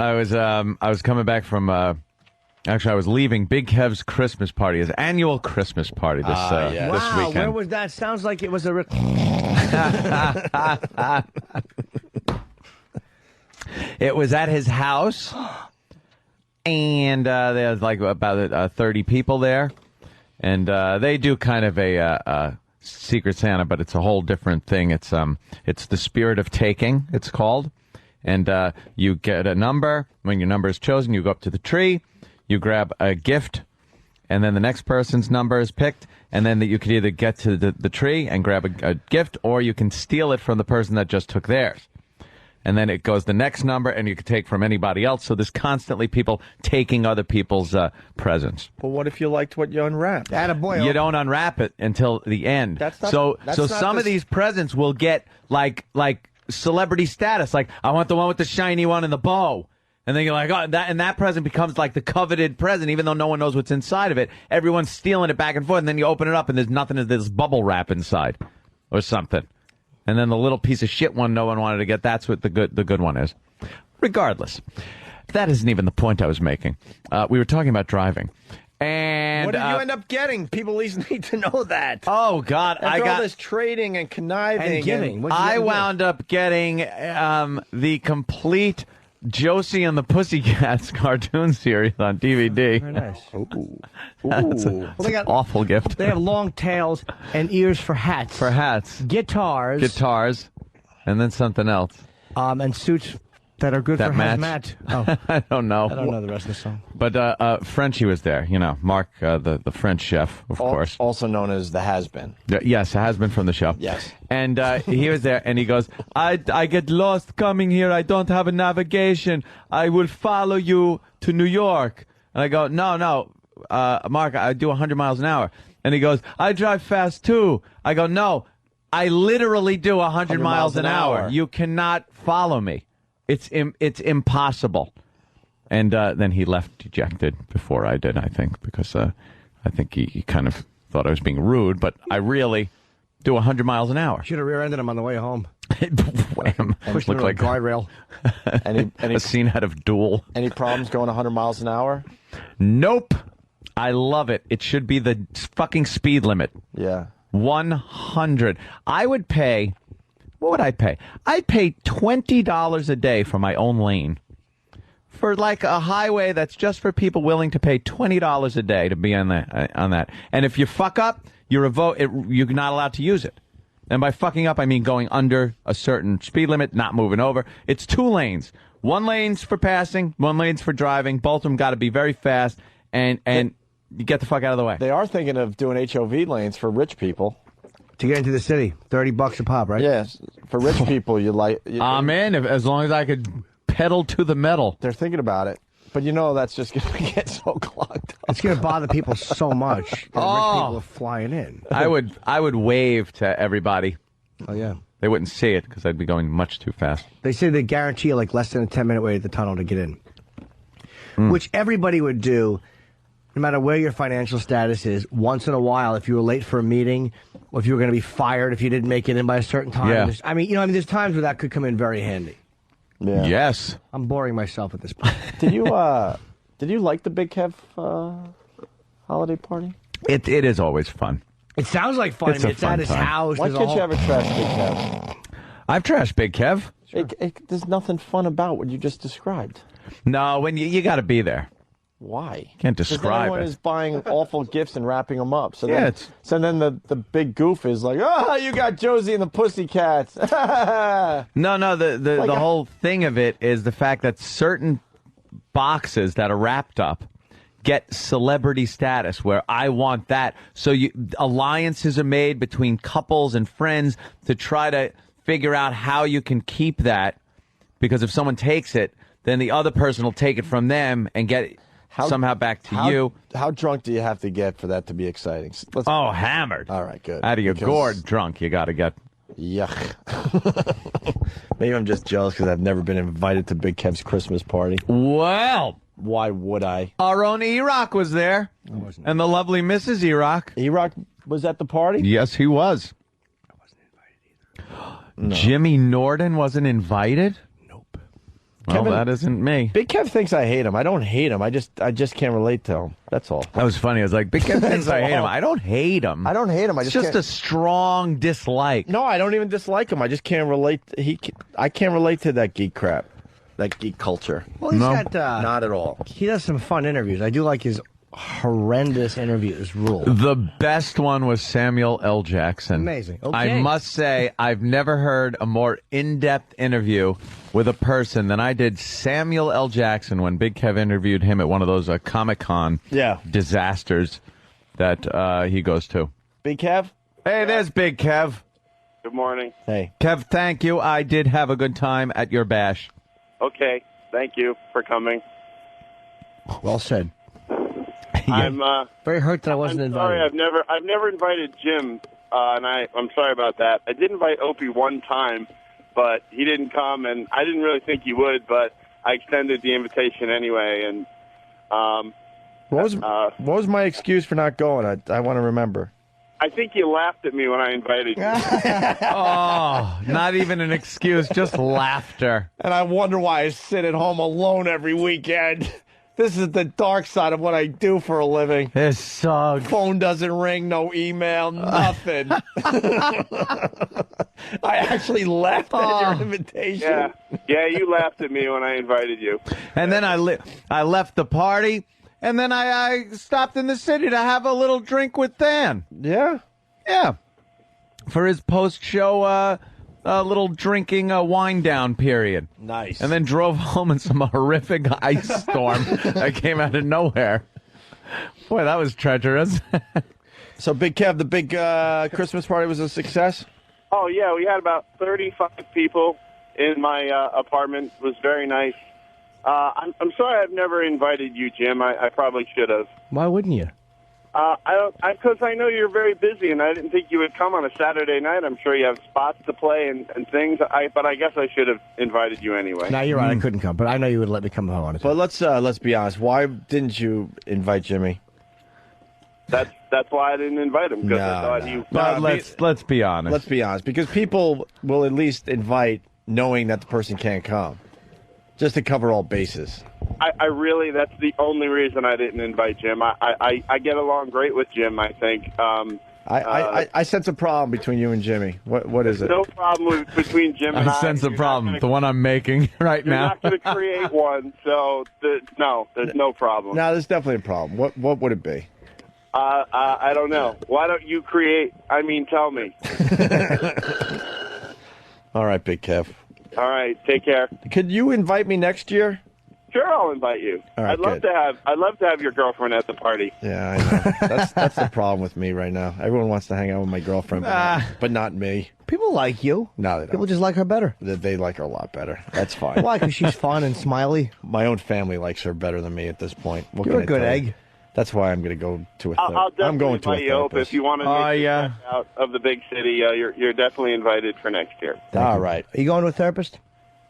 I was coming back from actually I was leaving Big Kev's Christmas party, his annual Christmas party this weekend. Where was that? Sounds like it was a It was at his house, and there's like about 30 people there, and they do kind of a Secret Santa, but it's a whole different thing. It's the Spirit of Taking, it's called, and you get a number. When your number is chosen, you go up to the tree, you grab a gift, and then the next person's number is picked, and then you could either get to the tree and grab a gift, or you can steal it from the person that just took theirs. And then it goes the next number, and you can take from anybody else. So there's constantly people taking other people's presents. But what if you liked what you unwrapped? Attaboy. You don't unwrap it until the end. So some of these presents will get like celebrity status. Like, I want the one with the shiny one and the bow. And then you're like, oh, that present becomes like the coveted present, even though no one knows what's inside of it. Everyone's stealing it back and forth, and then you open it up, and there's nothing. There's bubble wrap inside, or something. And then the little piece of shit one no one wanted to get, that's what the good one is. Regardless, that isn't even the point I was making. We were talking about driving. And what did you end up getting? People at least need to know that. Oh, God. I got all this trading and conniving. And giving. I wound up getting the complete Josie and the Pussycats cartoon series on DVD. Very nice. Ooh. That's an awful gift. They have long tails and ears for hats. For hats. Guitars. And then something else. And suits that are good that for match. hazmat. Oh. I don't know. I don't know the rest of the song. But Frenchie was there. You know, Mark, the French chef, of course. Also known as the has-been. Yes, a has-been from the show. Yes. And he was there, and he goes, I get lost coming here. I don't have a navigation. I will follow you to New York. And I go, no, Mark, I do 100 miles an hour. And he goes, I drive fast, too. I go, no, I literally do 100 miles an hour. You cannot follow me. It's impossible. And then he left dejected before I did, I think, because I think he kind of thought I was being rude, but I really do 100 miles an hour. Should have rear-ended him on the way home. Wham. Pushed him like a guardrail. A scene out of Duel. Any problems going 100 miles an hour? Nope. I love it. It should be the fucking speed limit. Yeah. 100. I would pay... What would I pay? I'd pay $20 a day for my own lane. For like a highway that's just for people willing to pay $20 a day to be on that. And if you fuck up, you're not allowed to use it. And by fucking up, I mean going under a certain speed limit, not moving over. It's 2 lanes. 1 lane's for passing, 1 lane's for driving. Both of them got to be very fast, and you get the fuck out of the way. They are thinking of doing HOV lanes for rich people. To get into the city, $30 a pop, right? Yes, for rich people, I'm in, as long as I could pedal to the metal. They're thinking about it, but you know that's just going to get so clogged up. It's going to bother people so much that rich people are flying in. I would wave to everybody. Oh, yeah. They wouldn't see it because I'd be going much too fast. They say they guarantee you like less than a 10-minute wait at the tunnel to get in, which everybody would do, no matter where your financial status is. Once in a while, if you were late for a meeting, or if you were going to be fired if you didn't make it in by a certain time. Yeah. There's times where that could come in very handy. Yeah. Yes. I'm boring myself at this point. Did you like the Big Kev holiday party? It is always fun. It sounds like fun. It's at his house. Why can't you ever trash Big Kev? I've trashed Big Kev. Sure. There's nothing fun about what you just described. No, when you got to be there. Why? Can't describe because everyone it. is buying awful gifts and wrapping them up. So yeah, then the big goof is like, oh, you got Josie and the Pussycats. No, the whole thing of it is the fact that certain boxes that are wrapped up get celebrity status where I want that. So alliances are made between couples and friends to try to figure out how you can keep that, because if someone takes it, then the other person will take it from them and get it somehow back to you. How drunk do you have to get for that to be exciting? Hammered. All right, good. Out of your gourd drunk, you got to get. Yuck. Maybe I'm just jealous because I've never been invited to Big Kev's Christmas party. Well, why would I? Our own E-Rock was there. And the lovely Mrs. E-Rock. E-Rock was at the party? Yes, he was. I wasn't invited either. No. Jimmy Norden wasn't invited? Nope. Well, Kevin, that isn't me. Big Kev thinks I hate him. I don't hate him. I just can't relate to him. That's all. That was funny. I was like, Big Kev thinks I hate him. I don't hate him. I don't hate him. It's just a strong dislike. No, I don't even dislike him. I just can't relate. I can't relate to that geek crap, that geek culture. Well, he's got Not at all. He does some fun interviews. I do like his horrendous interviews rule. The best one was Samuel L. Jackson. Amazing. Okay. I must say, I've never heard a more in-depth interview with a person than I did Samuel L. Jackson when Big Kev interviewed him at one of those Comic-Con disasters that he goes to. Big Kev? Hey, there's Big Kev. Good morning. Hey. Kev, thank you. I did have a good time at your bash. Okay, thank you for coming. Well said. I'm Very hurt that I wasn't I'm invited. sorry. I've never invited Jim, and I'm sorry about that. I did invite Opie one time, but he didn't come, and I didn't really think he would, but I extended the invitation anyway. And What was my excuse for not going? I want to remember. I think you laughed at me when I invited you. Oh, not even an excuse, just laughter. And I wonder why I sit at home alone every weekend. This is the dark side of what I do for a living. This sucks. Phone doesn't ring, no email, nothing. I actually laughed at your invitation. Yeah, you laughed at me when I invited you. And then I left the party, and then I stopped in the city to have a little drink with Dan. Yeah? Yeah. For his post-show little drinking wind down period. Nice. And then drove home in some horrific ice storm that came out of nowhere. Boy, that was treacherous. So, Big Kev, the big Christmas party was a success? Oh, yeah, we had about 35 people in my apartment. It was very nice. I'm sorry I've never invited you, Jim. I probably should have. Why wouldn't you? Because I know you're very busy, and I didn't think you would come on a Saturday night. I'm sure you have spots to play and things. But I guess I should have invited you anyway. No, you're right. I couldn't come, but I know you would let me come if I wanted to. But let's be honest. Why didn't you invite Jimmy? That's why I didn't invite him, because I thought you. Let's be honest. Let's be honest, because people will at least invite knowing that the person can't come, just to cover all bases. I really, that's the only reason I didn't invite Jim. I get along great with Jim, I think. I sense a problem between you and Jimmy. What is it? No problem between Jim and I. I sense a problem, the one I'm making right You're now. not going to create one, so no, there's no problem. No, there's definitely a problem. What would it be? I don't know. Why don't you tell me. All right, Big Kev. All right, take care. Could you invite me next year? Sure, I'll invite you. All right, I'd love to have your girlfriend at the party. Yeah, I know. That's the problem with me right now. Everyone wants to hang out with my girlfriend, but not me. People like you. No, they don't. People just like her better. They like her a lot better. That's fine. Why? Because she's fun and smiley. My own family likes her better than me at this point. What You're can a I good tell you? egg. That's why I'm going to go to a therapist. I'll definitely I'm going to a invite you up therapist. if you want to make your trip out of the big city. You're definitely invited for next year. All right. Are you going to a therapist?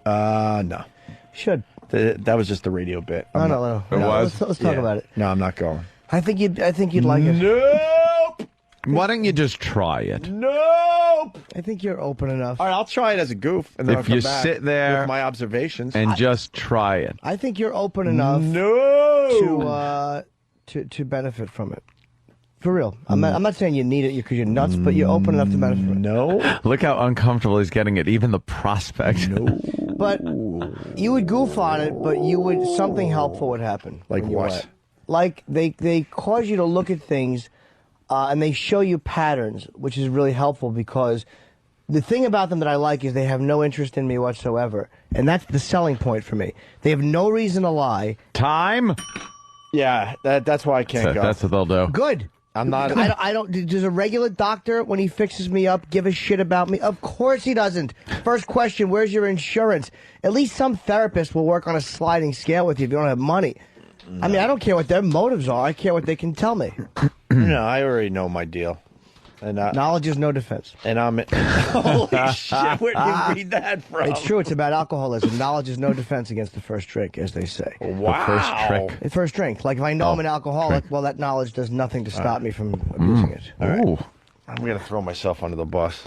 No. Should. That was just a radio bit. No. It was? Let's talk about it. No, I'm not going. I think you'd like it. Nope. Why don't you just try it? Nope. I think you're open enough. All right, I'll try it as a goof, and then If I'll come you back sit there with my observations. And just try it. I think you're open enough No. to benefit from it. For real. I'm not saying you need it because you're nuts, but you're open enough to benefit from it. No. Look how uncomfortable he's getting at even the prospect. No. But you would goof on it, but something helpful would happen. Like when you what? went. Like they cause you to look at things, and they show you patterns, which is really helpful because the thing about them that I like is they have no interest in me whatsoever, and that's the selling point for me. They have no reason to lie. Time? Yeah, that's why I can't go. That's what they'll do. Good. I'm not. I don't. Does a regular doctor, when he fixes me up, give a shit about me? Of course he doesn't. First question: where's your insurance? At least some therapist will work on a sliding scale with you if you don't have money. I mean, I don't care what their motives are. I care what they can tell me. No, I already know my deal. And Knowledge is no defense. And I'm. Holy shit! Where did you read that from? It's true. It's about alcoholism. Knowledge is no defense against the first drink, as they say. Wow. The first trick. The first drink. Like if I know I'm an alcoholic, well, that knowledge does nothing to stop me from abusing it. All right. Ooh. I'm gonna throw myself under the bus.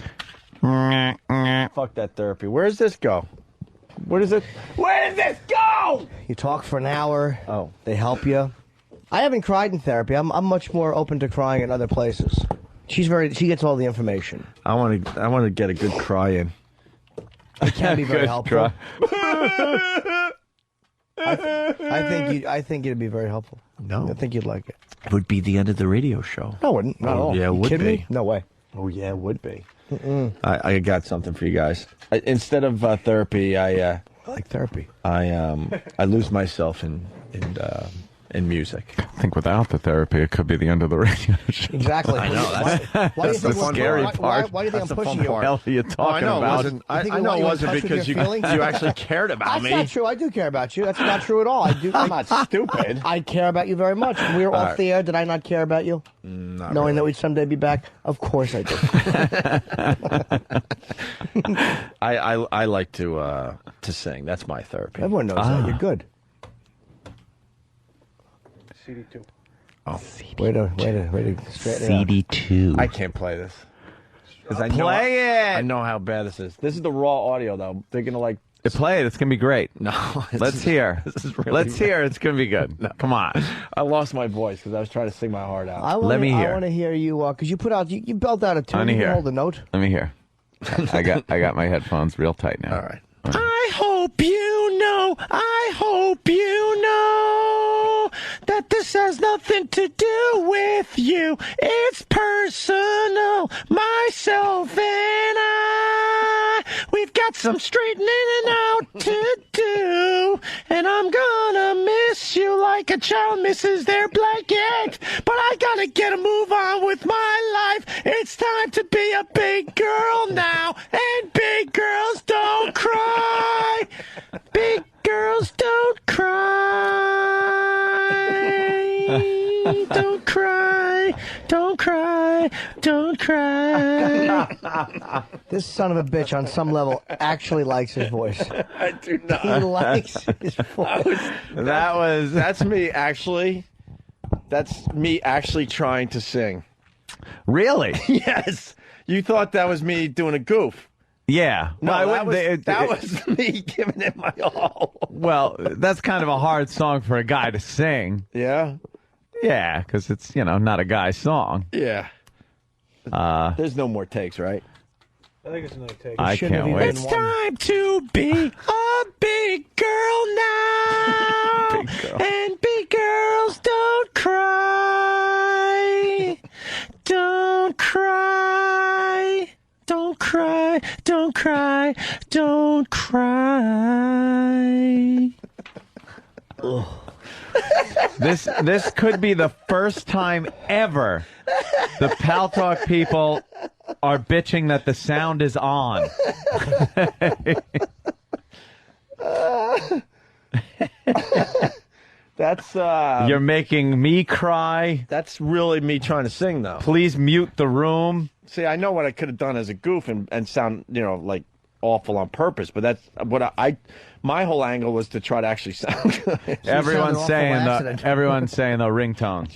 Fuck that therapy. Where does this go? Where does this go? You talk for an hour. Oh. They help you. I haven't cried in therapy. I'm much more open to crying in other places. She gets all the information. I want to get a good cry in. It can be very Good helpful. try. I think it'd be very helpful. No. I think you'd like it. It would be the end of the radio show. No, it wouldn't. Not at all. yeah, it You would kidding be. me? No way. Oh, yeah, it would be. I got something for you guys. Instead of therapy, I like therapy. I lose myself in music. I think without the therapy, it could be the end of the radio show. Exactly. I know. Why do you the think scary why part. do you think That's I'm the pushing fun you? What the hell are you talking about? I know it wasn't because you actually cared about That's me. not true. I do care about you. That's not true at all. I do. I'm not stupid. I care about you very much. When we were off the air, did I not care about you? Not Knowing really. that we'd someday be back? Of course I do. I like to sing. That's my therapy. Everyone knows that. You're good. CD2. Oh. Way to straighten it out. CD2. I can't play this. Play it. I know how bad this is. This is the raw audio, though. They're going to like... Play it. It's going to be great. No. Let's hear. This is really Let's hear. It's going to be good. No. Come on. I lost my voice because I was trying to sing my heart out. Let me hear. I want to hear you, because you put out, you belt out a tune. Let me You can hear. hold a note. Let me hear. I got my headphones real tight now. All right. I hope you know that this has nothing to do with you. It's personal. Myself and I, we've got some straightening out to do. And I'm gonna miss you like a child misses their blanket. But I gotta get a move on with my life. It's time to be a big girl now. And big girls don't cry. Big girls don't cry. Don't cry. Don't cry. Don't cry. This son of a bitch, on some level, actually likes his voice. I do not. He likes his voice. That's me actually. That's me actually trying to sing. Really? Yes. You thought that was me doing a goof. Yeah. No, Well, I that wouldn't- was me giving it my all. Well, that's kind of a hard song for a guy to sing. Yeah? Yeah, because it's, not a guy's song. Yeah. There's no more takes, right? I think it's another take. I can't wait. It's time to be a big girl now. Big girl. And big girls don't cry. Don't cry. Don't cry. Don't cry. Don't cry. This could be the first time ever the Pal Talk people are bitching that the sound is on. That's You're making me cry. that's really me trying to sing though. Please mute the room. See, I know what I could have done as a goof and sound, like awful on purpose, but that's what my whole angle was to try to actually sound good. Everyone's awful saying accident. everyone's saying the ringtone.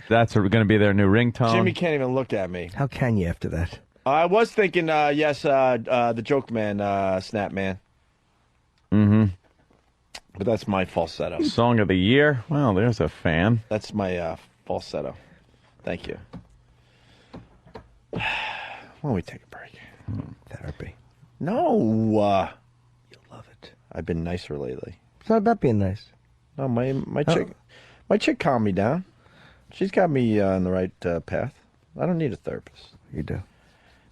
That's going to be their new ringtone. Jimmy can't even look at me. How can you after that? I was thinking, yes, the Joke Man, Snap Man. Mm-hmm. But that's my falsetto. Song of the year. Well, there's a fan. That's my falsetto. Thank you. Why don't we take a break? Therapy. No. You'll love it. I've been nicer lately. It's not about being nice. No, my chick calmed me down. She's got me on the right path. I don't need a therapist. You do.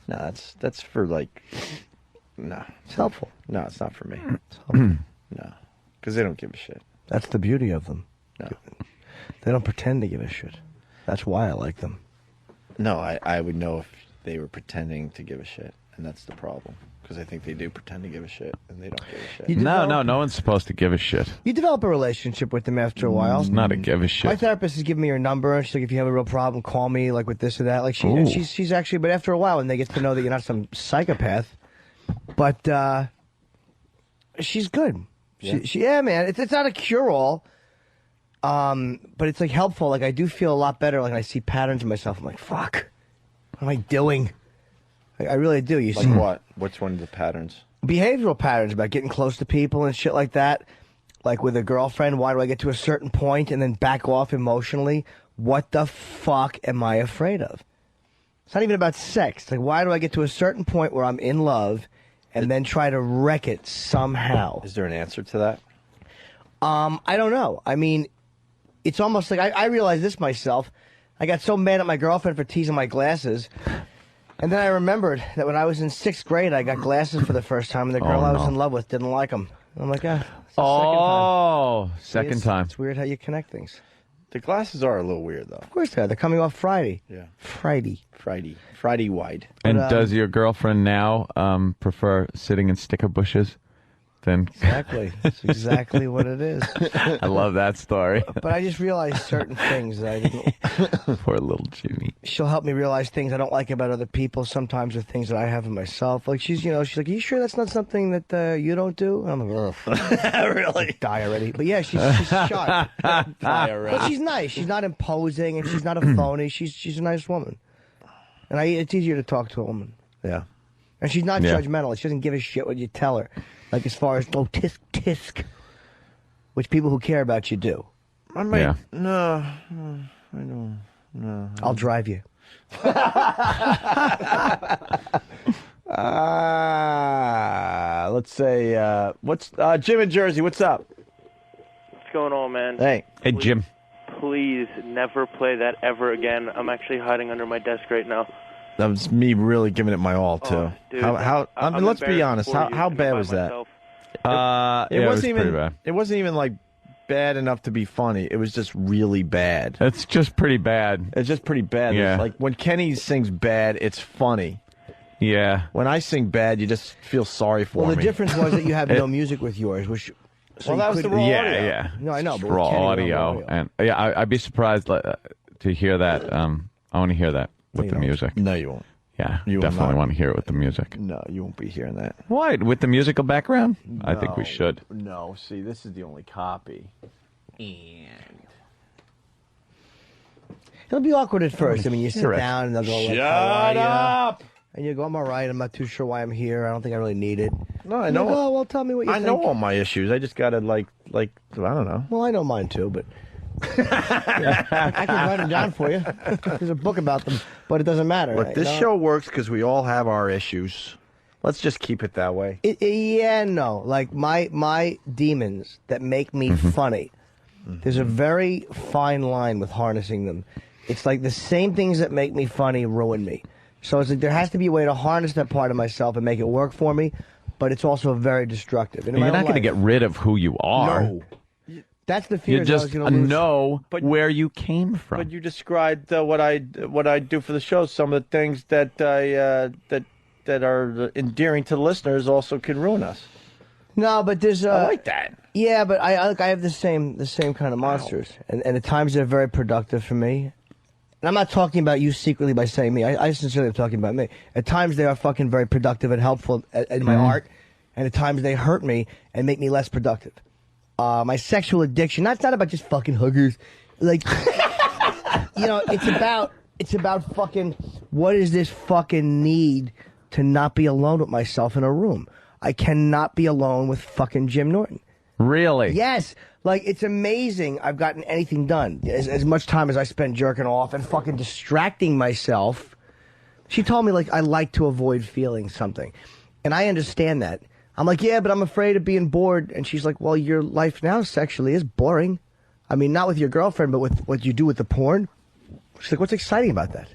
No, that's for no. It's helpful. No, it's not for me. It's helpful. No. Because they don't give a shit. That's the beauty of them. No. They don't pretend to give a shit. That's why I like them. No, I would know if they were pretending to give a shit. And that's the problem. Because I think they do pretend to give a shit, and they don't give a shit. You No, develop- no one's supposed to give a shit. You develop a relationship with them after a while. It's not a give a My shit. therapist has given me her number, and she's like, if you have a real problem, call me, like with this or that. Like Ooh. she's actually, but after a while, when they get to know that you're not some psychopath, but she's good. Yeah, man, it's not a cure all, but it's like helpful. Like I do feel a lot better. Like I see patterns in myself. I'm like, fuck, what am I doing? I really do. You Like see, what? What's one of the patterns? behavioral patterns about getting close to people and shit like that. Like with a girlfriend, why do I get to a certain point and then back off emotionally? What the fuck am I afraid of? It's not even about sex. Like, why do I get to a certain point where I'm in love and then try to wreck it somehow? Is there an answer to that? I don't know. I mean, it's almost like I realized this myself. I got so mad at my girlfriend for teasing my glasses. And then I remembered that when I was in 6th grade, I got glasses for the first time, and the girl I was in love with didn't like them. I'm like, second time. It's weird how you connect things. The glasses are a little weird, though. Of course they are. They're coming off Friday. Yeah. Friday wide. And does your girlfriend now prefer sitting in sticker bushes? Then Exactly. That's exactly what it is. I love that story. But I just realized certain things that I didn't. Poor little Jimmy. She'll help me realize things I don't like about other people. Sometimes are things that I have in myself. Like she's like, "Are you sure that's not something that you don't do?" And I'm like, "Ugh." Really? Die already. But yeah, she's sharp. But she's nice. She's not imposing, and she's not a phony. She's a nice woman. And it's easier to talk to a woman. Yeah. And she's not judgmental. She doesn't give a shit what you tell her. Like as far as tisk, which people who care about you do. I might. No, I don't. No. I'll drive you. Let's say, what's Jim in Jersey? What's up? What's going on, man? Hey, Jim. Please never play that ever again. I'm actually hiding under my desk right now. That was me really giving it my all too. Oh, dude, I mean, let's be honest. How bad was that? It wasn't even. pretty bad. It wasn't even like bad enough to be funny. It was just really bad. It's just pretty bad. It's just pretty bad. Yeah. Like when Kenny sings bad, it's funny. Yeah. When I sing bad, you just feel sorry for me. Well, the difference was that you have no music with yours, which. So Well, that was the couldn't- raw Yeah, audio. yeah. No, I know, but raw with Kenny, audio, raw audio. and I'd be surprised to hear that. I want to hear that with the music. No, you won't. Yeah, You will definitely not. want to hear it with the music. No, you won't be hearing that. Why? With the musical background? I think we No. should. No, see, this is the only copy. It'll be awkward at first. I mean, you sit down and they'll go, like, "How are Shut ya?" up! And you go, "I'm all right. I'm not too sure why I'm here. I don't think I really need it." No, I And you know. go, "Oh, well, tell me what you I think." know all my issues. I just gotta like I don't know. Well, I know mine too, but I can write them down for you. There's a book about them, but it doesn't matter. Look, this show works because we all have our issues. Let's just keep it that way. No. Like my demons that make me funny. There's a very fine line with harnessing them. It's like the same things that make me funny ruin me. So it's like there has to be a way to harness that part of myself and make it work for me, but it's also very destructive. And in You're my not own going to life- get rid of who you are. No. That's the fear. You is I was just gonna lose. know But- where you came from. But you described what I do for the show. Some of the things that that are endearing to the listeners also can ruin us. No, but there's I like that. Yeah, but I have the same kind of monsters, and at times they're very productive for me. And I'm not talking about you secretly by saying me. I sincerely am talking about me. At times they are fucking very productive and helpful in my art, and at times they hurt me and make me less productive. My sexual addiction. That's not about just fucking hookers. Like, it's about fucking. What is this fucking need to not be alone with myself in a room? I cannot be alone with fucking Jim Norton. Really? Yes. Like, it's amazing I've gotten anything done. As much time as I spent jerking off and fucking distracting myself. She told me, like, I like to avoid feeling something. And I understand that. I'm like, yeah, but I'm afraid of being bored. And she's like, well, your life now sexually is boring. I mean, not with your girlfriend, but with what you do with the porn. She's like, what's exciting about that?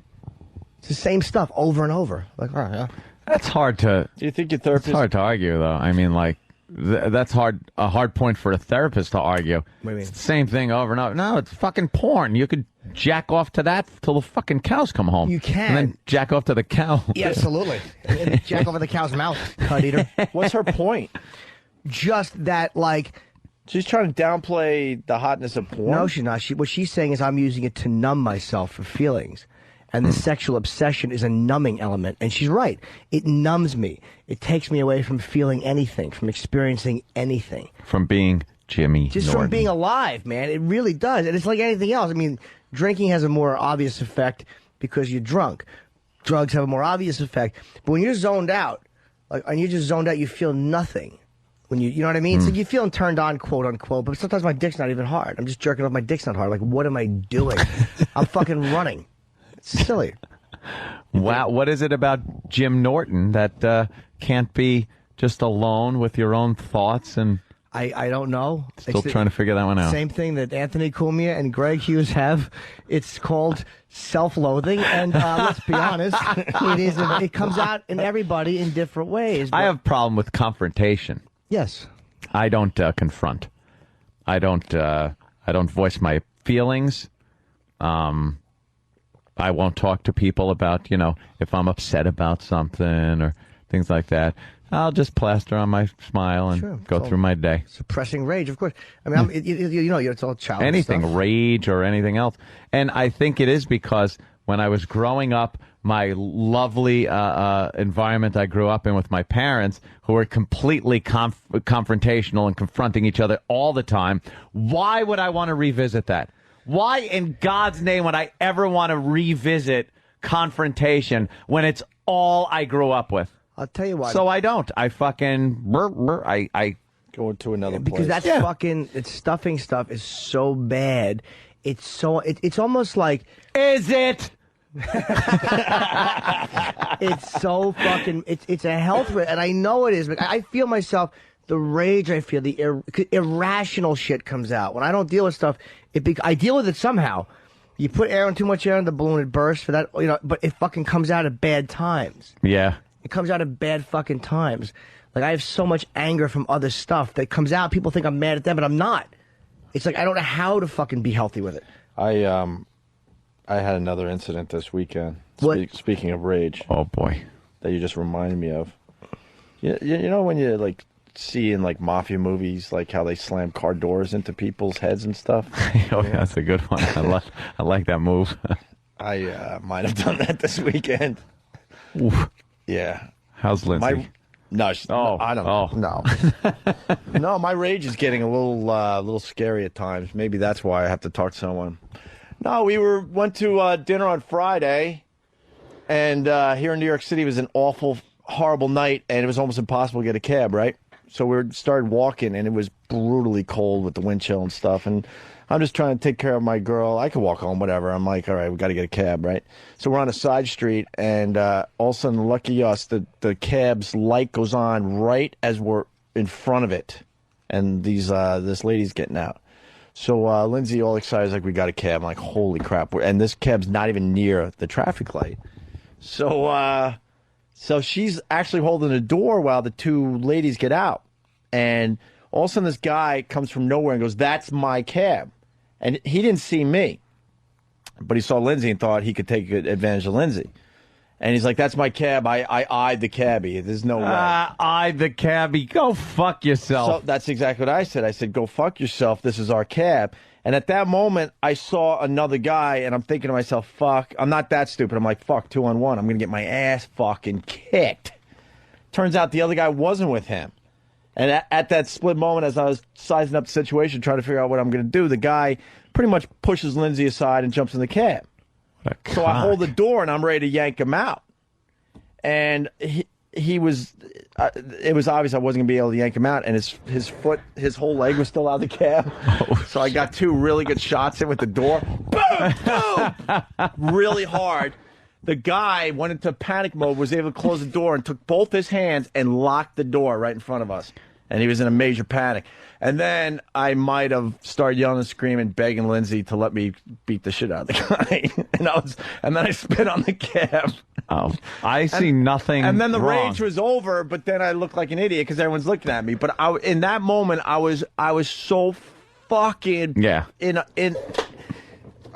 It's the same stuff over and over. Like, all right, yeah. That's hard to. Do you think your It's therapist? hard to argue, though. I mean, like, that's a hard point for a therapist to argue. What do you mean? It's the same thing over and over. No, it's fucking porn. You could jack off to that till the fucking cows come home. You can. And then jack off to the cow. Yeah, absolutely. And jack over the cow's mouth, cut eater. What's her point? Just that, like, She's trying to downplay the hotness of porn. no, she's not. What she's saying is I'm using it to numb myself for feelings. And the sexual obsession is a numbing element. And she's right. It numbs me. It takes me away from feeling anything, from experiencing anything. From being Jimmy Just Norton. from being alive, man. It really does. And it's like anything else. I mean, drinking has a more obvious effect because you're drunk. Drugs have a more obvious effect. But when you're zoned out, Like, and you're just zoned out. You feel nothing when you know what I mean. So you feeling turned on, quote unquote. But sometimes my dick's not even hard. I'm just jerking off. My dick's not hard. Like, what am I doing? I'm fucking running. It's silly. Wow, what is it about Jim Norton that can't be just alone with your own thoughts and? I don't know. Still trying to figure that one out. Same thing that Anthony Cumia and Greg Hughes have. It's called self-loathing, and let's be honest, it comes out in everybody in different ways. I have a problem with confrontation. Yes. I don't confront. I don't voice my feelings. I won't talk to people about, if I'm upset about something or things like that. I'll just plaster on my smile and go through my day. Suppressing rage, of course. I mean, it's all childish anything, stuff. rage or anything else. And I think it is because when I was growing up, my lovely environment I grew up in with my parents, who were completely confrontational and confronting each other all the time, why would I want to revisit that? Why in God's name would I ever want to revisit confrontation when it's all I grew up with? I'll tell you why. So I don't. I fucking I go into another because place. That's fucking stuffing stuff is so bad. It's almost like is it? It's so fucking it's a health risk, and I know it is, but I feel myself. The rage I feel, the irrational shit comes out when I don't deal with stuff. I deal with it somehow. You put too much air in the balloon, it bursts for that, but it fucking comes out at bad times. Yeah. It comes out at bad fucking times. Like, I have so much anger from other stuff that comes out. People think I'm mad at them, but I'm not. It's like I don't know how to fucking be healthy with it. I had another incident this weekend. What? Speaking of rage. Oh, boy. That you just reminded me of. You know when you, see in, mafia movies, how they slam car doors into people's heads and stuff? Oh, yeah, that's a good one. I like that move. I might have done that this weekend. Oof. Yeah. How's Lindsay? I don't know. No. No, my rage is getting a little scary at times. Maybe that's why I have to talk to someone. No, we went to dinner on Friday, and here in New York City it was an awful, horrible night, and it was almost impossible to get a cab, right? So we started walking, and it was brutally cold with the wind chill and stuff, and I'm just trying to take care of my girl. I could walk home, whatever. I'm like, all right, we got to get a cab, right? So we're on a side street, and all of a sudden, lucky us, the cab's light goes on right as we're in front of it, and this lady's getting out. So Lindsay, all excited, is like, we got a cab. I'm like, holy crap. And this cab's not even near the traffic light. So she's actually holding the door while the two ladies get out. And all of a sudden, this guy comes from nowhere and goes, that's my cab. And he didn't see me, but he saw Lindsay and thought he could take advantage of Lindsay. And he's like, that's my cab. I eyed the cabbie. There's no way. Eyed the cabbie. Go fuck yourself. So that's exactly what I said. I said, go fuck yourself. This is our cab. And at that moment, I saw another guy, and I'm thinking to myself, fuck. I'm not that stupid. I'm like, fuck, 2-on-1. I'm going to get my ass fucking kicked. Turns out the other guy wasn't with him. And at that split moment, as I was sizing up the situation, trying to figure out what I'm going to do, the guy pretty much pushes Lindsay aside and jumps in the cab. So I hold the door, and I'm ready to yank him out. And he was, it was obvious I wasn't going to be able to yank him out, and his whole leg was still out of the cab. So I got two really good shots in with the door. Boom! Boom! Really hard. The guy went into panic mode, was able to close the door, and took both his hands and locked the door right in front of us. And he was in a major panic. And then I might have started yelling and screaming, begging Lindsay to let me beat the shit out of the guy. and then I spit on the cab. Oh, I see nothing. And then the wrong. rage was over, but then I looked like an idiot because everyone's looking at me. But in that moment, I was so fucking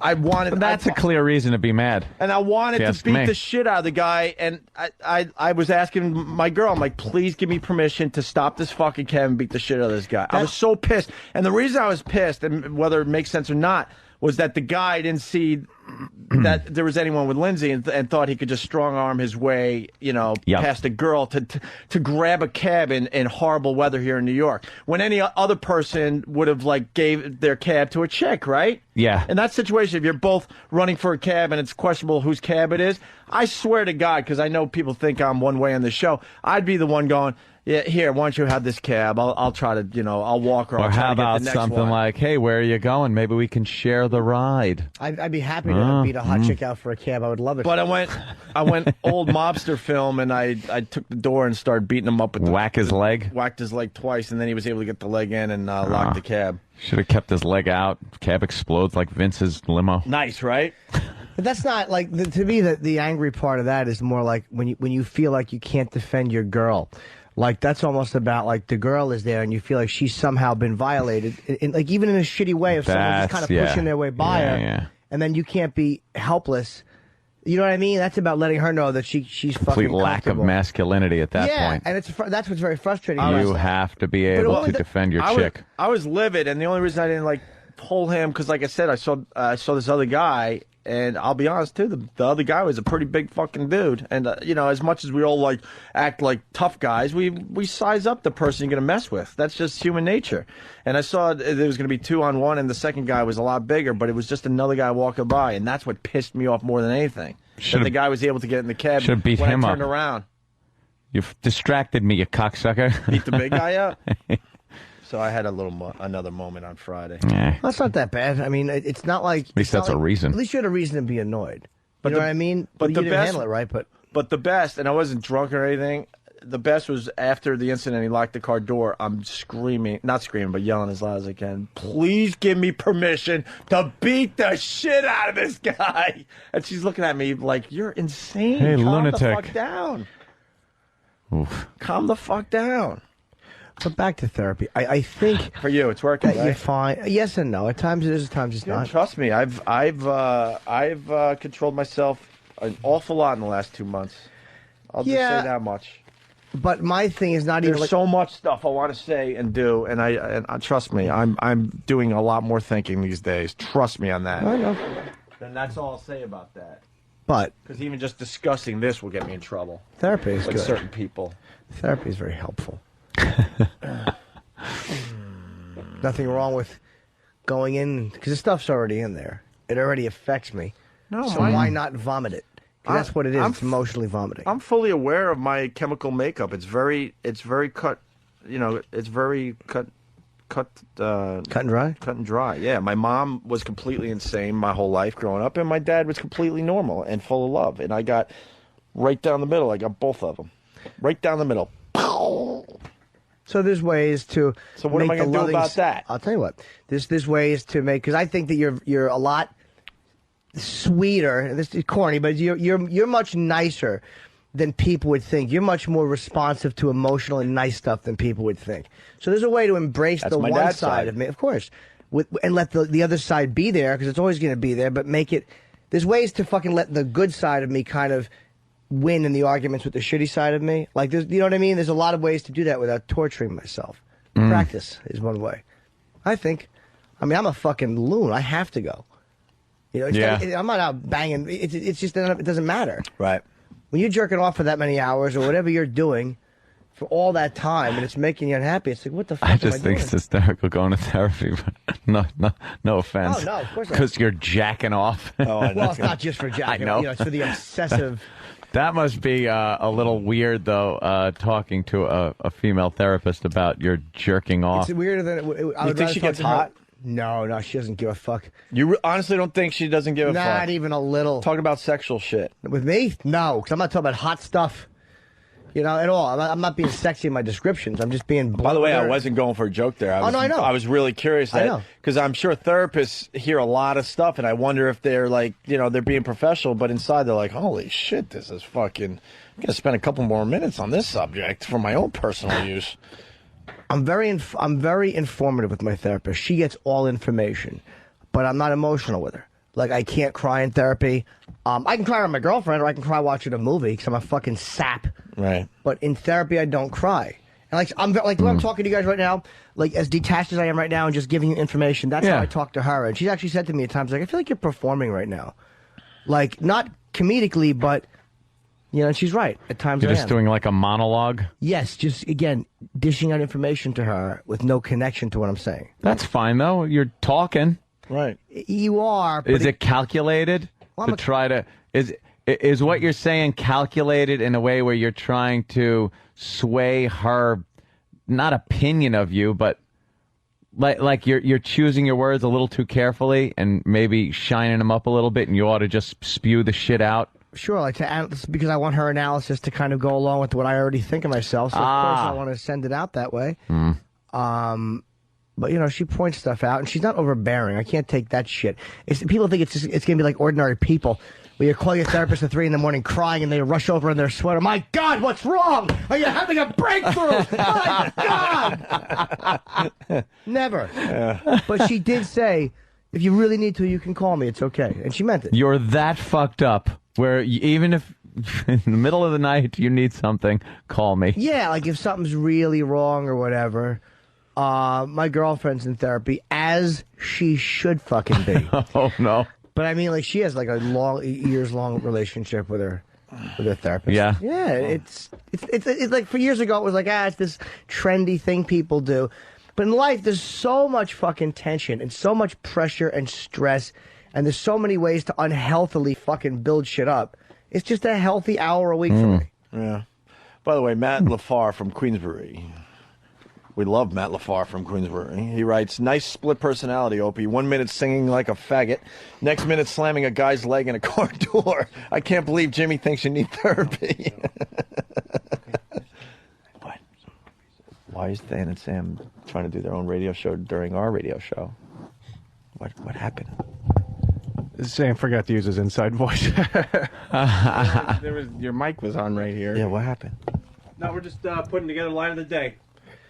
I wanted. That's a clear reason to be mad. And I wanted to beat the shit out of the guy. And I was asking my girl, I'm like, please give me permission to stop this fucking cab and beat the shit out of this guy. I was so pissed. And the reason I was pissed, and whether it makes sense or not, was that the guy didn't see that there was anyone with Lindsay and thought he could just strong arm his way, past a girl to grab a cab in horrible weather here in New York. When any other person would have gave their cab to a chick, right? Yeah. In that situation, if you're both running for a cab and it's questionable whose cab it is, I swear to God, because I know people think I'm one way on the show, I'd be the one going, yeah, here, why don't you have this cab? I'll try to, I'll walk or I'll try how to get about the next something one. like, hey, where are you going? Maybe we can share the ride. I'd be happy to beat a hot chick out for a cab. I would love it. But I went old mobster film, and I took the door and started beating him up with whacked his leg twice, and then he was able to get the leg in and lock the cab. Should have kept his leg out. Cab explodes like Vince's limo. Nice, right? But that's not to me the angry part of that is more like when you feel like you can't defend your girl. That's almost about the girl is there and you feel like she's somehow been violated, even in a shitty way of someone just kind of pushing their way by her, and then you can't be helpless. You know what I mean? That's about letting her know that she's fucking complete lack of masculinity at that point. And that's what's very frustrating. You have to be able to defend your chick. I was livid, and the only reason I didn't pull him because, like I said, I saw this other guy. And I'll be honest, too, the other guy was a pretty big fucking dude. And, as much as we all, act like tough guys, we size up the person you're going to mess with. That's just human nature. And I saw there was going to be 2-on-1, and the second guy was a lot bigger, but it was just another guy walking by. And that's what pissed me off more than anything. That the guy was able to get in the cab when I turned up. around. You've distracted me, you cocksucker. Beat the big guy up? So I had another moment on Friday. Yeah. That's not that bad. I mean, it's not like... At least that's a reason. At least you had a reason to be annoyed. You know what I mean? But you the didn't best, handle it right, But the best, and I wasn't drunk or anything, the best was after the incident, he locked the car door, I'm screaming, not screaming, but yelling as loud as I can, please give me permission to beat the shit out of this guy. And she's looking at me like, you're insane. Hey, Calm lunatic. the fuck down. Oof. Calm the fuck down. But back to therapy. I think for you, it's working. You're fine. Yes and no. At times it is. At times it's not. Trust me, I've controlled myself an awful lot in the last 2 months. I'll just say that much. But my thing is not There's even. so much stuff I want to say and do, and I trust me, I'm doing a lot more thinking these days. Trust me on that. I know. Then that's all I'll say about that. But because even just discussing this will get me in trouble. Therapy is with good. Certain people. Therapy is very helpful. Nothing wrong with going in because the stuff's already in there. It already affects me. No, so why not vomit it? That's what it is. It's emotionally vomiting. I'm fully aware of my chemical makeup. It's very cut. It's very cut and dry. Cut and dry. Yeah, my mom was completely insane my whole life growing up, and my dad was completely normal and full of love. And I got right down the middle. I got both of them, right down the middle. So there's ways to. So what am I going to do about that? I'll tell you what. There's ways to make because I think that you're a lot sweeter. This is corny, but you're much nicer than people would think. You're much more responsive to emotional and nice stuff than people would think. So there's a way to embrace the one side of me, of course, and let the other side be there because it's always going to be there. But make it. There's ways to fucking let the good side of me kind of win in the arguments with the shitty side of me. Like, you know what I mean? There's a lot of ways to do that without torturing myself. Practice is one way. I think. I mean, I'm a fucking loon. I have to go. I'm not out banging. It's just it doesn't matter. Right. When you're jerking off for that many hours or whatever you're doing for all that time and it's making you unhappy, it's like, what the fuck I just think doing? it's hysterical going to therapy. But no offense. Oh, no, of course not. Because you're jacking off. Oh, I know. Well, it's not just for jacking. I know. It's for the obsessive. That must be a little weird, though, talking to a female therapist about your jerking off. It's weirder than I You would think rather she talk gets to her- hot? No, she doesn't give a fuck. You honestly don't think she doesn't give a fuck? Not even a little. Talking about sexual shit. With me? No, because I'm not talking about hot stuff. At all. I'm not being sexy in my descriptions. I'm just being blunt. By the way, with I her. wasn't going for a joke there. I know. I was really curious I know. because I'm sure therapists hear a lot of stuff, and I wonder if they're like, they're being professional, but inside they're like, holy shit, this is fucking. I'm gonna spend a couple more minutes on this subject for my own personal use. I'm very informative with my therapist. She gets all information, but I'm not emotional with her. Like, I can't cry in therapy. I can cry with my girlfriend, or I can cry watching a movie because I'm a fucking sap. Right. But in therapy, I don't cry. And like I'm like when I'm talking to you guys right now, like as detached as I am right now and just giving you information, that's how I talk to her. And she's actually said to me at times, like, I feel like you're performing right now. Like, not comedically, but, you know, and she's right. At times You're I just am. doing like a monologue? Yes, just, again, dishing out information to her with no connection to what I'm saying. That's fine, though. You're talking. Right. You are. But Is it calculated to try to... Is what you're saying calculated in a way where you're trying to sway her, not opinion of you, but like you're choosing your words a little too carefully and maybe shining them up a little bit, and you ought to just spew the shit out? Sure, like because I want her analysis to kind of go along with what I already think of myself, so of course I want to send it out that way. But, you know, she points stuff out, and she's not overbearing. I can't take that shit. People think it's going to be like ordinary people. Where you call your therapist at 3 in the morning crying and they rush over in their sweater. My God, what's wrong? Are you having a breakthrough? My God! Never. Yeah. But she did say, if you really need to, you can call me. It's okay. And she meant it. You're that fucked up where even if in the middle of the night you need something, call me. Yeah, like if something's really wrong or whatever. My girlfriend's in therapy, as she should fucking be. Oh, no. But I mean, like, she has like a years-long relationship with her therapist. Yeah. Yeah, it's like for years ago it was like, it's this trendy thing people do. But in life, there's so much fucking tension and so much pressure and stress, and there's so many ways to unhealthily fucking build shit up. It's just a healthy hour a week for me. Yeah. By the way, Matt LaFar from Queensbury. We love Matt LaFar from Queensbury. He writes, nice split personality, Opie. 1 minute singing like a faggot. Next minute slamming a guy's leg in a car door. I can't believe Jimmy thinks you need therapy. What? Why is Dan and Sam trying to do their own radio show during our radio show? What happened? Sam forgot to use his inside voice. Your mic was on right here. Yeah, what happened? No, we're just putting together line of the day.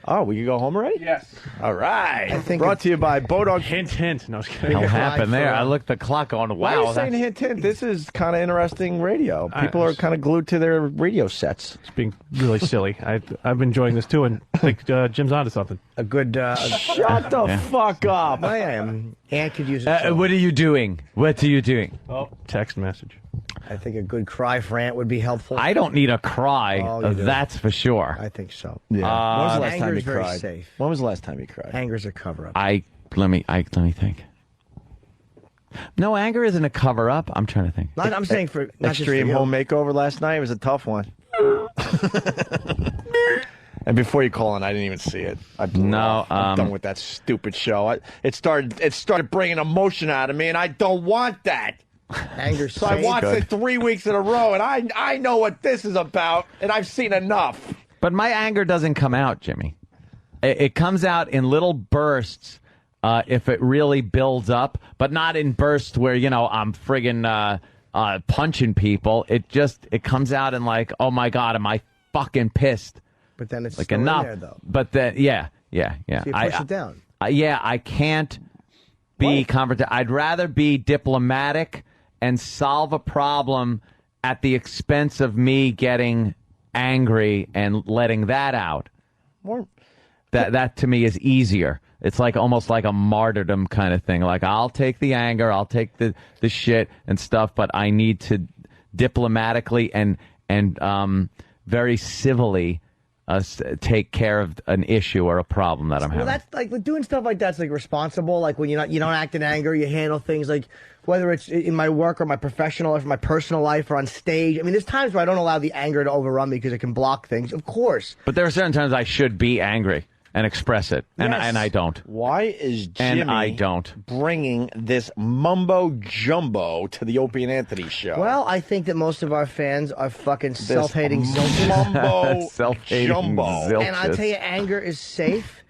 Oh, we can go home already? Yes. All right. I think Brought to you by Bodog. Hint, hint. No, I was kidding. What happened there? I looked at the clock on. Wow. Why are you saying hint, hint? This is kind of interesting radio. People are kind of glued to their radio sets. It's being really silly. I've been enjoying this too, and I think Jim's onto something. A good... Shut the fuck up. I am. Ann could use it. What are you doing? What are you doing? Oh, text message. I think a good cry rant would be helpful. I don't need a cry. Oh, that's for sure. I think so. Yeah. When was the last time Anger's you very cried? safe. When was the last time you cried? Anger's a cover-up. Let me think. No, anger isn't a cover up. I'm trying to think. I'm saying for not Extreme just for home makeover last night was a tough one. And before you call in, I didn't even see it. I blew off. I'm done with that stupid show. It started bringing emotion out of me, and I don't want that. Anger's So I watched it 3 weeks in a row, and I know what this is about, and I've seen enough. But my anger doesn't come out, Jimmy. It comes out in little bursts if it really builds up, but not in bursts where, I'm friggin' punching people. It comes out in like, oh my God, am I fucking pissed? But then it's like still enough. in there, though. But then, yeah. So you push it down. I can't be confrontational. I'd rather be diplomatic and solve a problem at the expense of me getting angry and letting that out. That to me is easier. It's like almost like a martyrdom kind of thing. Like, I'll take the anger, I'll take the shit and stuff, but I need to diplomatically and very civilly take care of an issue or a problem that I'm having. Well, that's like doing stuff like that's like responsible. Like when you don't act in anger, you handle things like whether it's in my work or my professional life, or my personal life, or on stage. I mean, there's times where I don't allow the anger to overrun me because it can block things. Of course. But there are certain times I should be angry and express it, and I don't. Why is Jimmy bringing this mumbo jumbo to the Opie and Anthony show? Well, I think that most of our fans are fucking self-hating zilches. Mumbo jumbo. Zilches. And I'll tell you, anger is safe.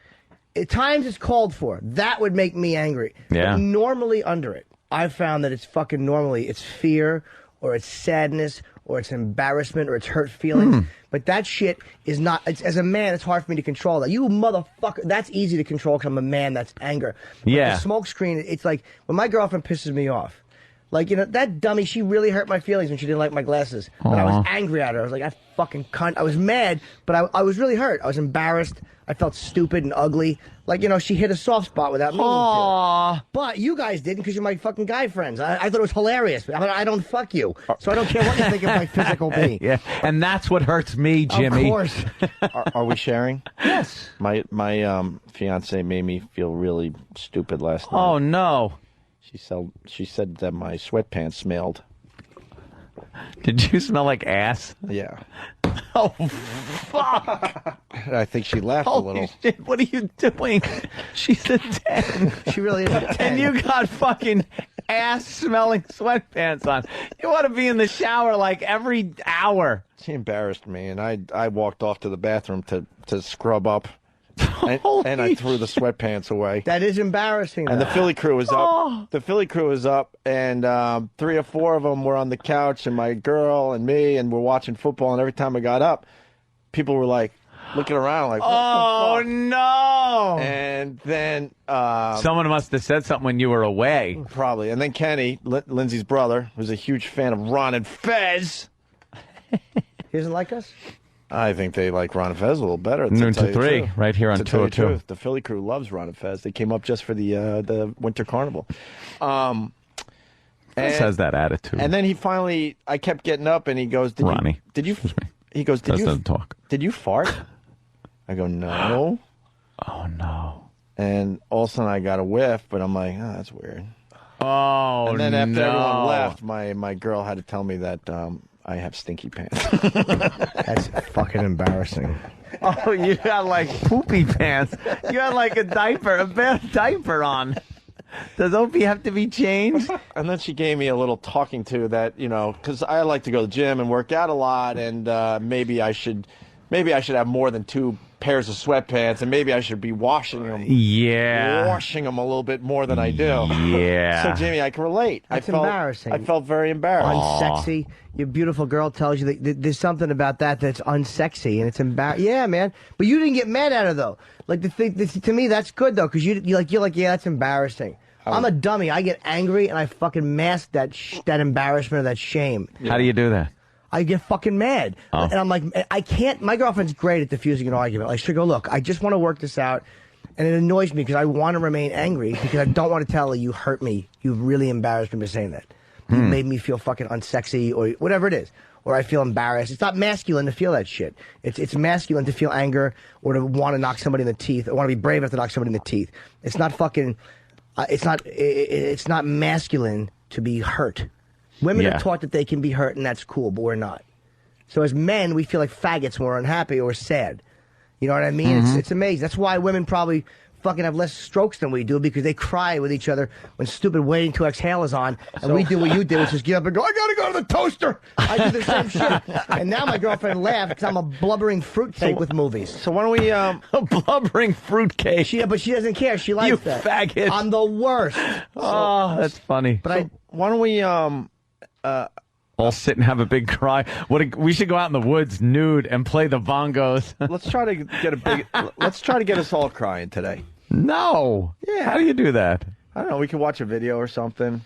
At times it's called for. That would make me angry. Yeah. But normally under it, I've found that it's fucking normally it's fear or it's sadness or it's embarrassment or it's hurt feelings. But that shit is not, as a man, it's hard for me to control that. You motherfucker, that's easy to control because I'm a man, that's anger. But yeah. the smoke screen, it's like, when my girlfriend pisses me off, Like, that dummy, she really hurt my feelings when she didn't like my glasses. But I was angry at her. I was like, I fucking cunt. I was mad, but I was really hurt. I was embarrassed. I felt stupid and ugly. Like, she hit a soft spot without meaning to. But you guys didn't because you're my fucking guy friends. I thought it was hilarious. I don't fuck you. So I don't care what you think of my physical being. Yeah, and that's what hurts me, Jimmy. Of course. Are we sharing? Yes. My fiance made me feel really stupid last night. Oh, no. She said that my sweatpants smelled. Did you smell like ass? Yeah. Oh, fuck. I think she laughed a little. Shit, what are you doing? She's a 10. She really is a 10. And you got fucking ass-smelling sweatpants on. You want to be in the shower like every hour. She embarrassed me, and I walked off to the bathroom to scrub up. And I threw the sweatpants away. That is embarrassing. And the Philly crew was up. The Philly crew was up, and 3 or 4 of them were on the couch, and my girl and me, and we're watching football. And every time I got up, people were like looking around, like, "What the fuck?" No! And then someone must have said something when you were away. Probably. And then Kenny, Lindsay's brother, who's a huge fan of Ron and Fez. He doesn't like us? I think they like Ron and Fez a little better. Noon to 3, right here on 202. The Philly crew loves Ron and Fez. They came up just for the Winter Carnival. Fez has that attitude. And then I kept getting up, and he goes, Ronnie. He goes, Fez doesn't talk. Did you fart? I go, no. Oh, no. And all of a sudden I got a whiff, but I'm like, oh, that's weird. Oh, and then after everyone left, my girl had to tell me that I have stinky pants. That's fucking embarrassing. Oh, you got like poopy pants. You had like a bad diaper on. Does Opie have to be changed? And then she gave me a little talking to that, because I like to go to the gym and work out a lot, and maybe I should have more than 2 pairs of sweatpants, and maybe I should be washing them. Yeah. Washing them a little bit more than I do. Yeah. So, Jimmy, I can relate. That's embarrassing. I felt very embarrassed. Unsexy. Your beautiful girl tells you that there's something about that's unsexy, and it's embarrassing. Yeah, man. But you didn't get mad at her, though. Like, to me, that's good, though, because you're like, yeah, that's embarrassing. I'm a dummy. I get angry, and I fucking mask that embarrassment or that shame. How do you do that? I get fucking mad. Oh. And I'm like, I can't. My girlfriend's great at diffusing an argument. Like, she'll go, look, I just want to work this out. And it annoys me because I want to remain angry because I don't want to tell her you hurt me. You really embarrassed me by saying that. You made me feel fucking unsexy or whatever it is. Or I feel embarrassed. It's not masculine to feel that shit. It's masculine to feel anger or to want to knock somebody in the teeth or want to be brave enough to knock somebody in the teeth. It's not fucking, it's not masculine to be hurt. Women are taught that they can be hurt and that's cool, but we're not. So as men, we feel like faggots when we're unhappy or sad. You know what I mean? It's amazing. That's why women probably fucking have less strokes than we do because they cry with each other when stupid waiting to exhale is on, and we do what you did, which is get up and go, I gotta go to the toaster. I do the same shit. And now my girlfriend laughs because I'm a blubbering fruitcake with movies. So why don't we a blubbering fruitcake? But she doesn't care. She likes that. You faggot. I'm the worst. Oh, that's funny. But why don't we all sit and have a big cry. We should go out in the woods nude and play the bongos. Let's try to get let's try to get us all crying today. No. Yeah. How do you do that? I don't know. We could watch a video or something.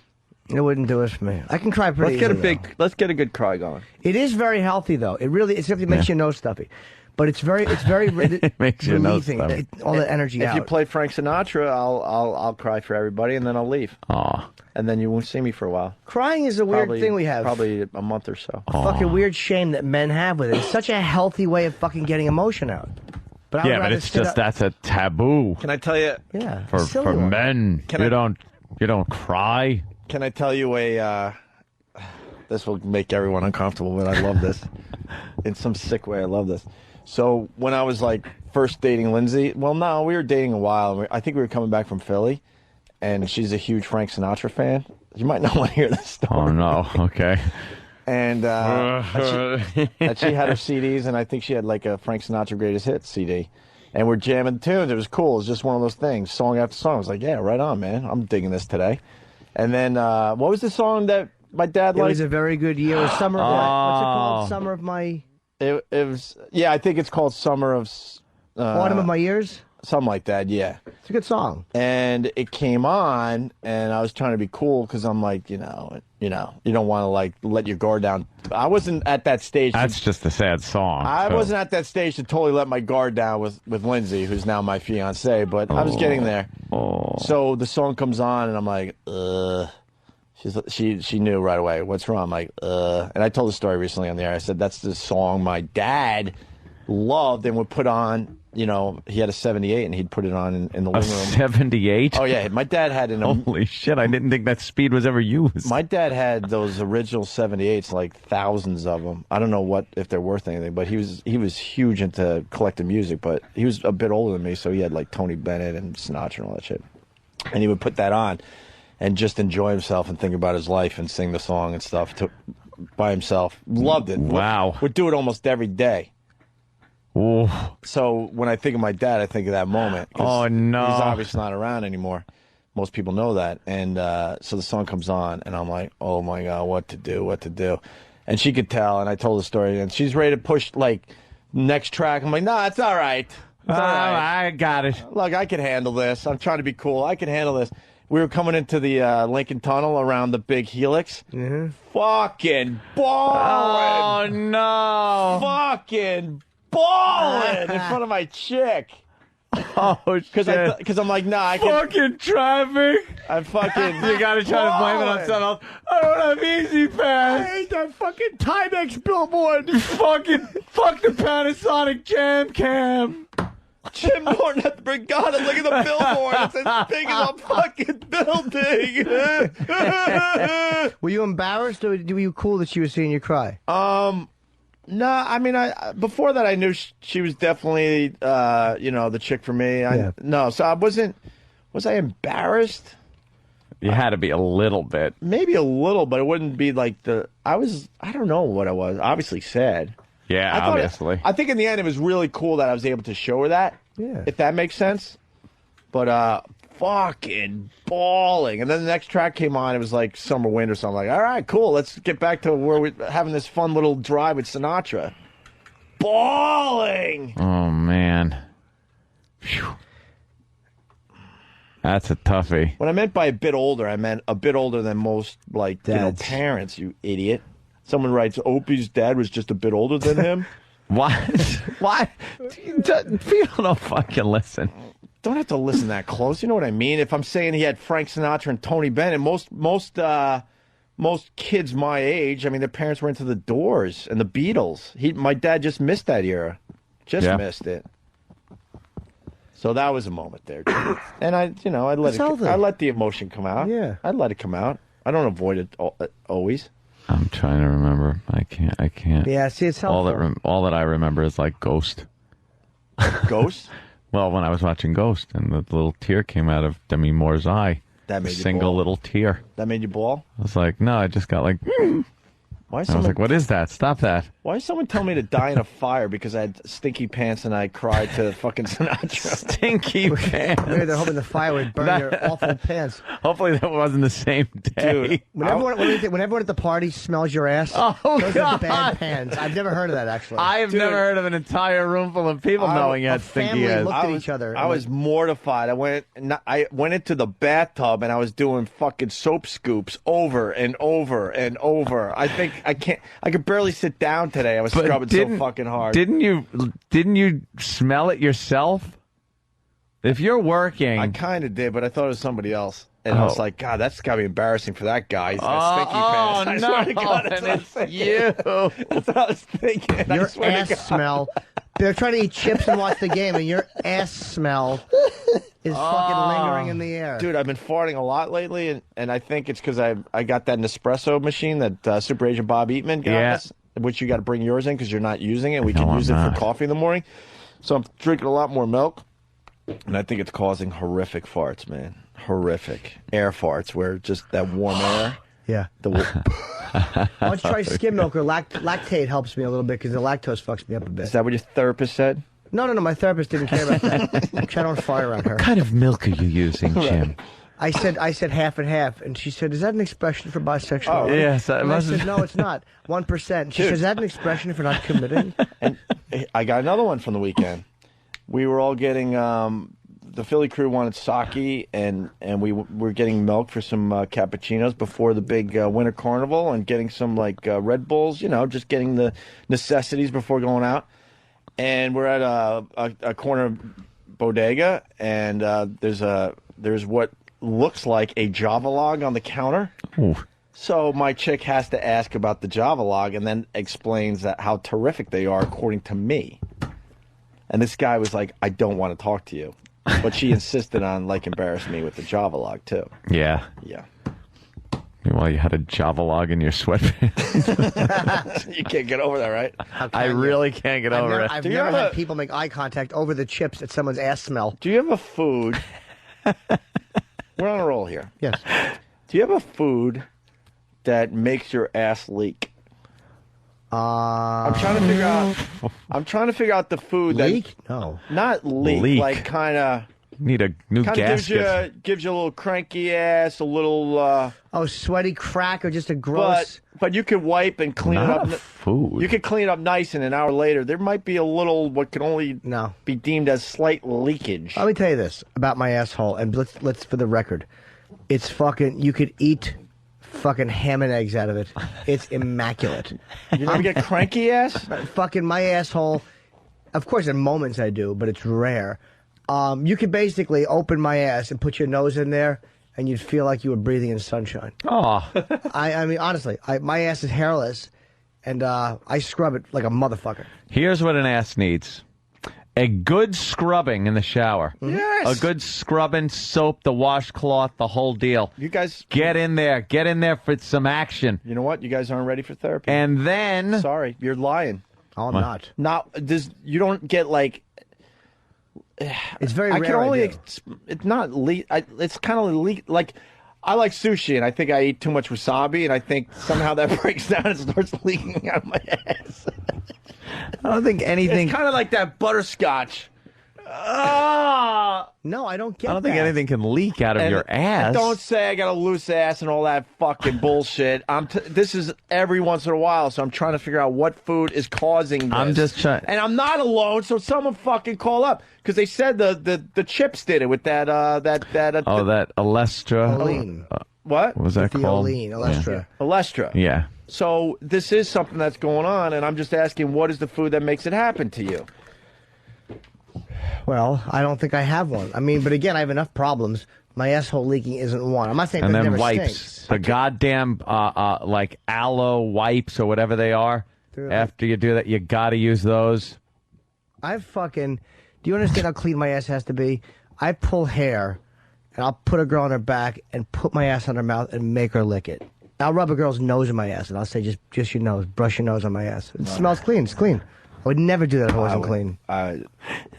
It wouldn't do it for me. I can cry pretty easily. Let's get a good cry going. It is very healthy though. It really it makes your nose stuffy. But it's very it makes your nose relieving. stuffy. All the energy If out. you play Frank Sinatra, I'll cry for everybody and then I'll leave. Aw. And then you won't see me for a while. Crying is a weird thing we have. Probably a month or so. Fucking weird shame that men have with it. It's such a healthy way of fucking getting emotion out. But but it's just that's a taboo. Can I tell you? Yeah. For men, you don't cry. Can I tell you this will make everyone uncomfortable, but I love this. In some sick way, I love this. So when I was like first dating Lindsay, we were dating a while. I think we were coming back from Philly, and she's a huge Frank Sinatra fan. You might not want to hear this story. Oh no, okay. And she had her CDs, and I think she had like a Frank Sinatra Greatest Hits CD. And we're jamming tunes. It was cool. It was just one of those things, song after song. I was like, yeah, right on, man. I'm digging this today. And then what was the song that my dad liked? It was a very good year. It was Summer of what's it called? Summer of my... It was, yeah, I think it's called Summer of... Autumn of my years? Something like that, yeah. It's a good song. And it came on, and I was trying to be cool because I'm like, you don't want to like let your guard down. I wasn't at that stage. That's just a sad song. I wasn't at that stage to totally let my guard down with Lindsay, who's now my fiance, but I was getting there. So the song comes on, and I'm like, She knew right away. What's wrong? I'm like, And I told the story recently on the air. I said, that's the song my dad loved and would put on. He had a 78, and he'd put it on in the living room. 78? Oh, yeah. My dad had Holy shit, I didn't think that speed was ever used. My dad had those original 78s, like thousands of them. I don't know if they're worth anything, but he was huge into collecting music, but he was a bit older than me, so he had like Tony Bennett and Sinatra and all that shit. And he would put that on and just enjoy himself and think about his life and sing the song and stuff by himself. Loved it. Wow. Would do it almost every day. Ooh. So when I think of my dad, I think of that moment. Oh, no. He's obviously not around anymore. Most people know that. And so the song comes on, and I'm like, oh, my God, what to do? And she could tell, and I told the story, and she's ready to push, like, next track. I'm like, no, it's all right. It's all right. I got it. Look, I can handle this. I'm trying to be cool. I can handle this. We were coming into the Lincoln Tunnel around the big helix. Mm-hmm. Fucking balling. Oh, no. Fucking balling in front of my chick. Oh, shit. Because I'm like, nah, I can. Fucking traffic. I'm fucking. You gotta try to blame it on something else. I don't have Easy Pass. I hate that fucking Timex billboard. Fuck the Panasonic Jam Cam. Jim Norton at the Brigada. Look at the billboard. It's as big as a fucking building. Were you embarrassed, or were you cool that she was seeing you cry? No, I mean, before that, I knew she was definitely, the chick for me. No, so I wasn't. Was I embarrassed? You had to be a little bit. Maybe a little, but it wouldn't be like I don't know what I was. Obviously sad. Yeah, obviously. I think in the end, it was really cool that I was able to show her that. Yeah. If that makes sense. But fucking bawling. And then the next track came on. It was like Summer Wind or something. Like, all right, cool. Let's get back to where we're having this fun little drive with Sinatra. Bawling. Oh, man. Phew. That's a toughie. What I meant by a bit older, I meant a bit older than most, parents, you idiot. Someone writes, Opie's dad was just a bit older than him. What? What? People don't fucking listen. Don't have to listen that close. You know what I mean? If I'm saying he had Frank Sinatra and Tony Bennett, most kids my age, I mean, their parents were into the Doors and the Beatles. My dad just missed that era. Missed it. So that was a moment there, too. And I let the emotion come out. Yeah. I'd let it come out. I don't avoid it always. I'm trying to remember. I can't. Yeah, see, it's helpful. All that I remember is like Ghost. Ghost? Well, when I was watching Ghost and the little tear came out of Demi Moore's eye. That made you single bawl? Little tear. That made you bawl? I was like, no, I just got like... I was like, what is that? Stop that. Why is someone telling me to die in a fire because I had stinky pants and I cried to fucking Sinatra? Stinky pants. Maybe they're hoping the fire would burn your awful pants. Hopefully that wasn't the same day. Dude, when everyone at the party smells your ass, those are bad pants. I've never heard of that, actually. I have never heard of an entire room full of people knowing how stinky is. Looked at each other. I was mortified. I went into the bathtub and I was doing fucking soap scoops over and over and over. I could barely sit down today. I was scrubbing so fucking hard. Didn't you smell it yourself? If you're working, I kind of did, but I thought it was somebody else. And I was like, God, that's got to be embarrassing for that guy. He's got stinky pants. No, I swear to God, it's you. That's what I was thinking. Your ass smell. They're trying to eat chips and watch the game, and your ass smell is fucking lingering in the air. Dude, I've been farting a lot lately, and I think it's because I got that Nespresso machine that Super Agent Bob Eatman got us, which you got to bring yours in because you're not using it. We can use it for coffee in the morning. So I'm drinking a lot more milk, and I think it's causing horrific farts, man. Horrific. Air farts, where just that warm air. Yeah. Why don't you try skim milk or lactate helps me a little bit because the lactose fucks me up a bit. Is that what your therapist said? No, my therapist didn't care about that. I don't fire around her. What kind of milk are you using, Jim? I said half and half, and she said, "Is that an expression for bisexuality?" Oh, yes. I said, "No, it's not. 1%." She said, "Is that an expression for not committing?" And I got another one from the weekend. We were all getting the Philly crew wanted sake, and we were getting milk for some cappuccinos before the big winter carnival, and getting some like Red Bulls, just getting the necessities before going out. And we're at a corner bodega, and there's what looks like a Java log on the counter. Ooh. So my chick has to ask about the Java log, and then explains that how terrific they are according to me. And this guy was like, I don't want to talk to you. But she insisted on, like, embarrassing me with the Java log, too. Yeah. Yeah. Meanwhile, you had a Java log in your sweatpants. You can't get over that, right? I really can't get over it. I've never had people make eye contact over the chips at someone's ass smell. Do you have a food? We're on a roll here. Yes. Do you have a food that makes your ass leak? I'm trying to figure out the food leak? No, not leak. Like kind of need a new gasket. Gives you a little cranky ass, a little sweaty crack, or just a gross. But you could wipe and clean it up. Food. You could clean it up nice, and an hour later there might be a little what can only be deemed as slight leakage. Let me tell you this about my asshole, and let's for the record, it's fucking. You could eat fucking ham and eggs out of it. It's immaculate. You never get cranky ass? Fucking my asshole. Of course, in moments I do, but it's rare. You could basically open my ass and put your nose in there, and you'd feel like you were breathing in sunshine. Oh. I mean, honestly, my ass is hairless, and I scrub it like a motherfucker. Here's what an ass needs. A good scrubbing in the shower. Yes. A good scrubbing, soap, the washcloth, the whole deal. You guys... Get in there for some action. You know what? You guys aren't ready for therapy. And then... Sorry, you're lying. Oh, I'm not. You don't get like... It's very rare. It's not leak. It's kind of leak. Like, I like sushi, and I think I eat too much wasabi, and I think somehow that breaks down and starts leaking out of my ass. I don't think anything... It's kind of like that butterscotch. No, I don't get that. I don't think anything can leak out of your ass. Don't say I got a loose ass and all that fucking bullshit. This is every once in a while, so I'm trying to figure out what food is causing this. I'm just trying... And I'm not alone, so someone fucking call up. Because they said the chips did it with that that Alestra. What was that called? Alestra. Yeah. Alestra. Yeah. So this is something that's going on, and I'm just asking, what is the food that makes it happen to you? Well, I don't think I have one. I mean, but again, I have enough problems. My asshole leaking isn't one. I'm not saying and that then never wipes. stinks. The goddamn like aloe wipes or whatever they are. After you do that, you got to use those. Do you understand how clean my ass has to be? I pull hair, and I'll put a girl on her back and put my ass on her mouth and make her lick it. I'll rub a girl's nose in my ass, and I'll say, just your nose, brush your nose on my ass. It smells clean. It's clean. I would never do that if it wasn't clean.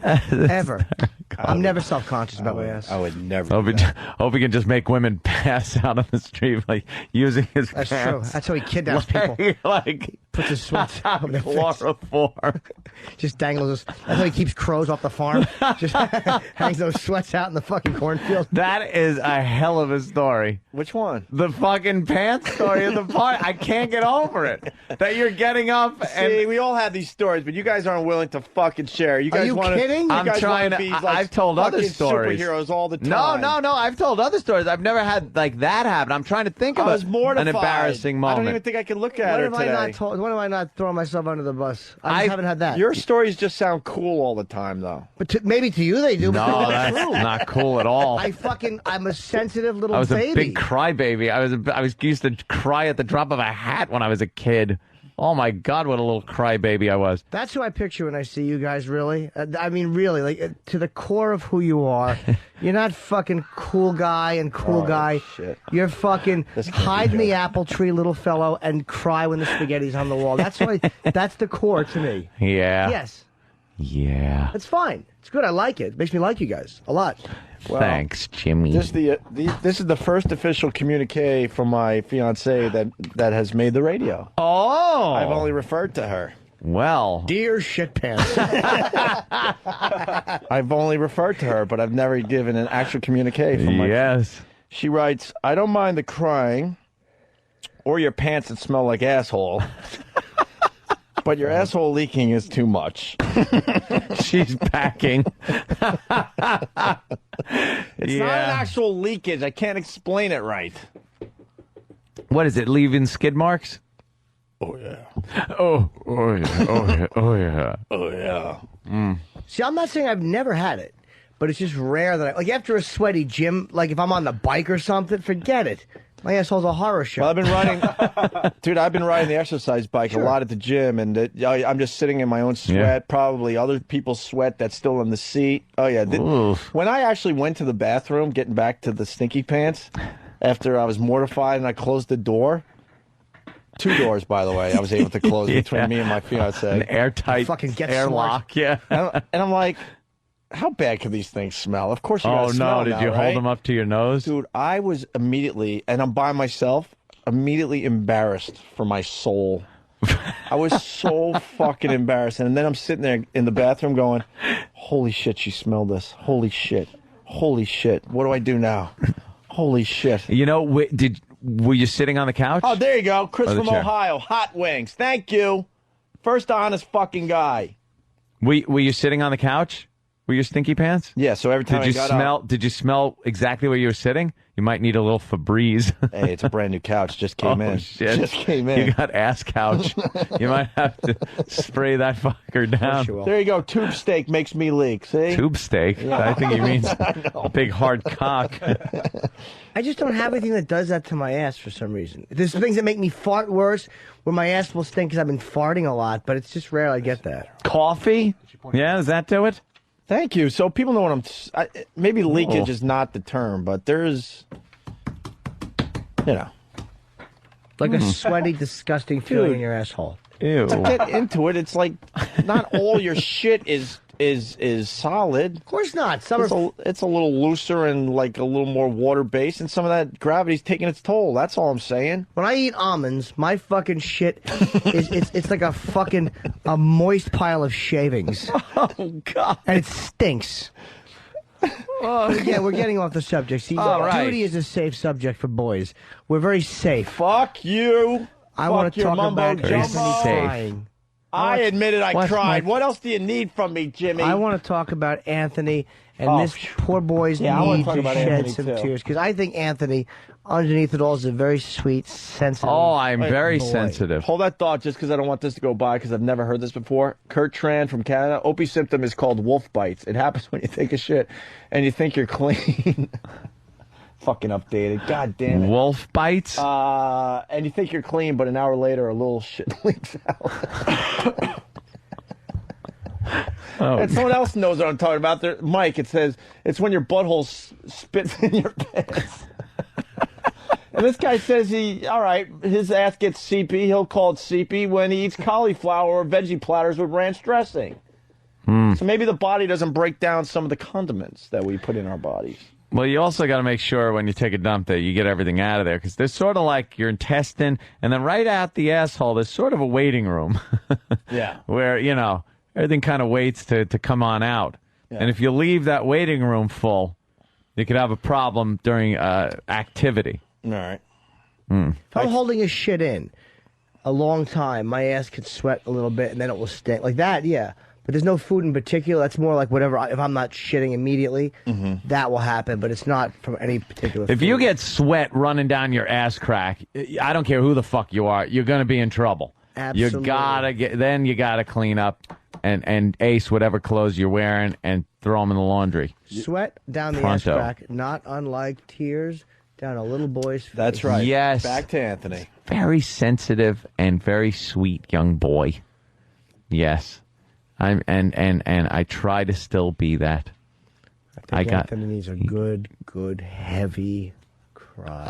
Ever. I'm never self-conscious about my ass. I would never. Hope he can just make women pass out on the street, like using his That's pants. true. That's how he kidnaps people. Like puts his sweats on their face. chloroform. Just dangles us. That's how he keeps crows off the farm. Just hangs those sweats out in the fucking cornfield. That is a hell of a story. Which one? The fucking pants story of the part. I can't get over it. That you're getting up and... See, we all have these stories, but you guys aren't willing to fucking share. You guys Are you kidding? I'm trying to... I've told other stories. Superheroes all the time. No. I've told other stories. I've never had like that happen. I'm trying to think of an embarrassing moment. I don't even think I can look at her today. When am I not throwing myself under the bus? I haven't had that. Your stories just sound cool all the time, though. But maybe to you they do. No, but that's true. not cool at all. I'm a sensitive little baby. I was a big crybaby. I used to cry at the drop of a hat when I was a kid. Oh my God, what a little crybaby I was. That's who I picture when I see you guys, really. I mean, really, like, to the core of who you are. You're not fucking cool guy and cool guy. Shit. You're fucking hide in the apple tree, little fellow, and cry when the spaghetti's on the wall. That's the core to me. Yeah. Yes. Yeah. It's fine. It's good. I like it. It makes me like you guys a lot. Well, thanks, Jimmy. This is the first official communique from my fiancée that has made the radio. Oh. I've only referred to her. Well. Dear shitpants. I've only referred to her, but I've never given an actual communique from my... Yes. She writes, I don't mind the crying or your pants that smell like asshole. But your asshole leaking is too much. She's packing. It's not an actual leakage. I can't explain it right. What is it, leaving skid marks? Oh, yeah. Oh yeah, oh yeah, oh yeah. Oh, yeah. See, I'm not saying I've never had it, but it's just rare that like after a sweaty gym, like if I'm on the bike or something, forget it. My asshole's a horror show. Well, I've been riding, dude, I've been riding the exercise bike a lot at the gym, and I'm just sitting in my own sweat, probably other people's sweat that's still in the seat. Oh, yeah. When I actually went to the bathroom, getting back to the stinky pants, after I was mortified and I closed the door, 2 doors, by the way, I was able to close between me and my fiance. An airtight fucking get airlock, smart. yeah. And I'm like, how bad could these things smell? Of course you gotta smell did now, you right? hold them up to your nose? Dude, I was immediately, and I'm by myself, immediately embarrassed for my soul. I was so fucking embarrassed. And then I'm sitting there in the bathroom going, holy shit, she smelled this. Holy shit. Holy shit. What do I do now? Holy shit. You know, were you sitting on the couch? Oh, there you go. Chris the from chair. Ohio. Hot wings. Thank you. First honest fucking guy. Were you sitting on the couch? Were your stinky pants? Yeah, so every time Did you I got smell? up, Did you smell exactly where you were sitting? You might need a little Febreze. hey, it's a brand new couch. Just came in. Shit. Just came in. You got ass couch. You might have to spray that fucker down. There you go. Tube steak makes me leak. See? Tube steak. I think he means big hard cock. I just don't have anything that does that to my ass for some reason. There's things that make me fart worse, where my ass will stink because I've been farting a lot, but it's just rare I get that. Coffee? Yeah, does that do it? Thank you. So people know what maybe leakage is not the term, but there's, you know. Like a sweaty, disgusting feeling in your asshole. Ew. To get into it, it's like not all your shit is solid. Of course not. Some It's a little looser and like a little more water based, and some of that gravity's taking its toll. That's all I'm saying. When I eat almonds, my fucking shit it's like a moist pile of shavings. Oh God! And it stinks. Yeah, we're getting off the subject. See, duty is a safe subject for boys. We're very safe. Fuck you. I want to talk about Very Anthony safe. crying. I admitted I What's cried. my- What else do you need from me, Jimmy? I want to talk about Anthony and this poor boy's Yeah, I wanna need talk to about shed Anthony, some too. tears. Because I think Anthony, underneath it all, is a very sweet, sensitive I'm very boy. sensitive. Hold that thought just because I don't want this to go by because I've never heard this before. Kurt Tran from Canada. Opie symptom is called wolf bites. It happens when you take a shit and you think you're clean. Fucking updated. God damn it. Wolf bites? And you think you're clean, but an hour later a little shit leaks out. And someone else knows what I'm talking about. There, Mike, it says it's when your butthole spits in your pants. And this guy says his ass gets seepy. He'll call it seepy when he eats cauliflower or veggie platters with ranch dressing. So maybe the body doesn't break down some of the condiments that we put in our bodies. Well, you also got to make sure when you take a dump that you get everything out of there, because there's sort of like your intestine, and then right out the asshole, there's sort of a waiting room. Yeah. Where, everything kind of waits to come on out. Yeah. And if you leave that waiting room full, you could have a problem during activity. All right. If I'm holding a shit in a long time, my ass could sweat a little bit and then it will stink. Like that, yeah. But there's no food in particular. That's more like whatever. If I'm not shitting immediately, that will happen. But it's not from any particular If food. you get sweat running down your ass crack, I don't care who the fuck you are, you're going to be in trouble. Absolutely. You gotta clean up and ace whatever clothes you're wearing and throw them in the laundry. Sweat down the Pronto. ass crack, not unlike tears down a little boy's face. That's right. Yes. Back to Anthony. Very sensitive and very sweet young boy. Yes. And I try to still be that. I got Anthony needs a good, heavy cry.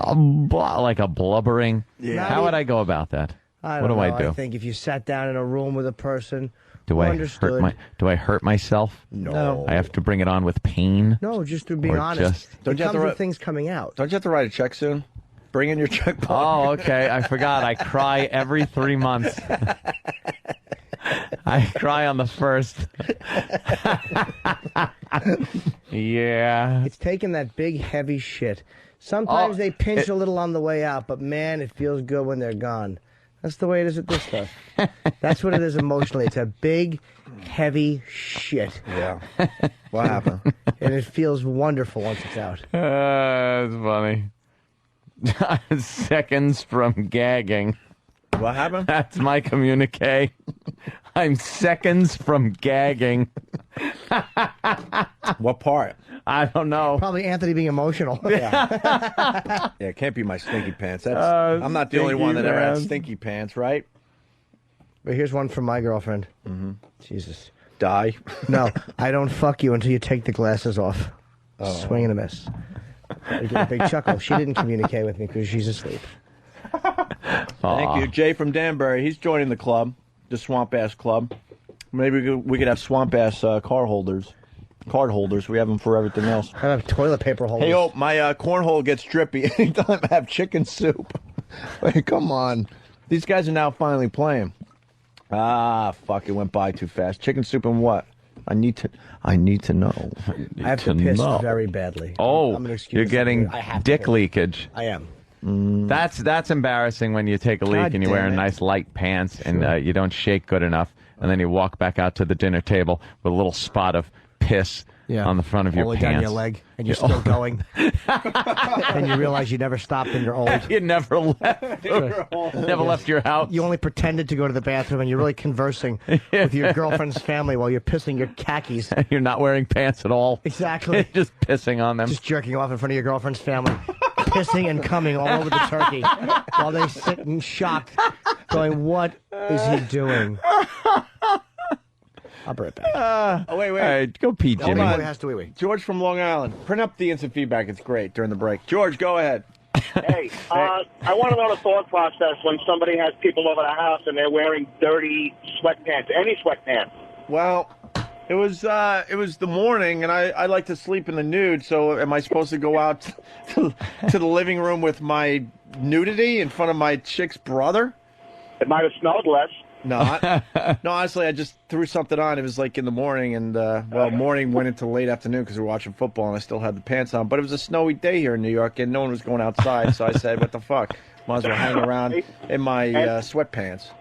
Like a blubbering. Yeah. How would I go about that? I What don't do know. I do? I think if you sat down in a room with a person Do who I understood. hurt myself? No. I have to bring it on with pain. No, just through being Or honest. just- Don't It you have comes to with things coming out. Don't you have to write a check soon? Bring in your checkbook. Oh, okay. I forgot. I cry every 3 months. I cry on the 1st. Yeah. It's taking that big, heavy shit. Sometimes they pinch a little on the way out, but man, it feels good when they're gone. That's the way it is with this stuff. That's what it is emotionally. It's a big, heavy shit. Yeah. What happened? And it feels wonderful once it's out. That's funny. Seconds from gagging. What happened? That's my communique. I'm seconds from gagging. What part? I don't know. Probably Anthony being emotional. Yeah, it can't be my stinky pants. That's, I'm not the only one that ever had stinky pants, right? But here's one from my girlfriend. Jesus. Die. No, I don't fuck you until you take the glasses off. Swing and a miss. I get a big chuckle. She didn't communicate with me because she's asleep. Thank you. Jay from Danbury. He's joining the club, the Swamp Ass Club. Maybe we could have Swamp Ass card holders. We have them for everything else. I have toilet paper holders. Hey, my cornhole gets drippy anytime I have chicken soup. Wait, come on. These guys are now finally playing. Fuck, it went by too fast. Chicken soup and what? I need to know. I have to piss very badly. Oh, I'm gonna excuse you're getting dick to. leakage. I am. That's embarrassing when you take a leak and you're wearing nice light pants and you don't shake good enough, and then you walk back out to the dinner table with a little spot of piss on the front of your pants. Down your leg, and you're still going. And you realize you never stopped and you're old. You never left. Never left your house. You only pretended to go to the bathroom, and you're really conversing with your girlfriend's family while you're pissing your khakis. You're not wearing pants at all. Exactly. Just pissing on them. Just jerking off in front of your girlfriend's family. Pissing and coming all over the turkey while they sit in shock, going, "What is he doing?" I'll be right back. Wait. All right, go pee, Jimmy. Everybody has to wee. George from Long Island. Print up the instant feedback. It's great during the break. George, go ahead. Hey, I want to know the thought process when somebody has people over the house and they're wearing dirty sweatpants, any sweatpants. Well, it was the morning, and I like to sleep in the nude. So, am I supposed to go out to the living room with my nudity in front of my chick's brother? It might have smelled less. No, no. Honestly, I just threw something on. It was like in the morning, and morning went into late afternoon because we were watching football, and I still had the pants on. But it was a snowy day here in New York, and no one was going outside. So I said, "What the fuck? Might as well hang around in my sweatpants."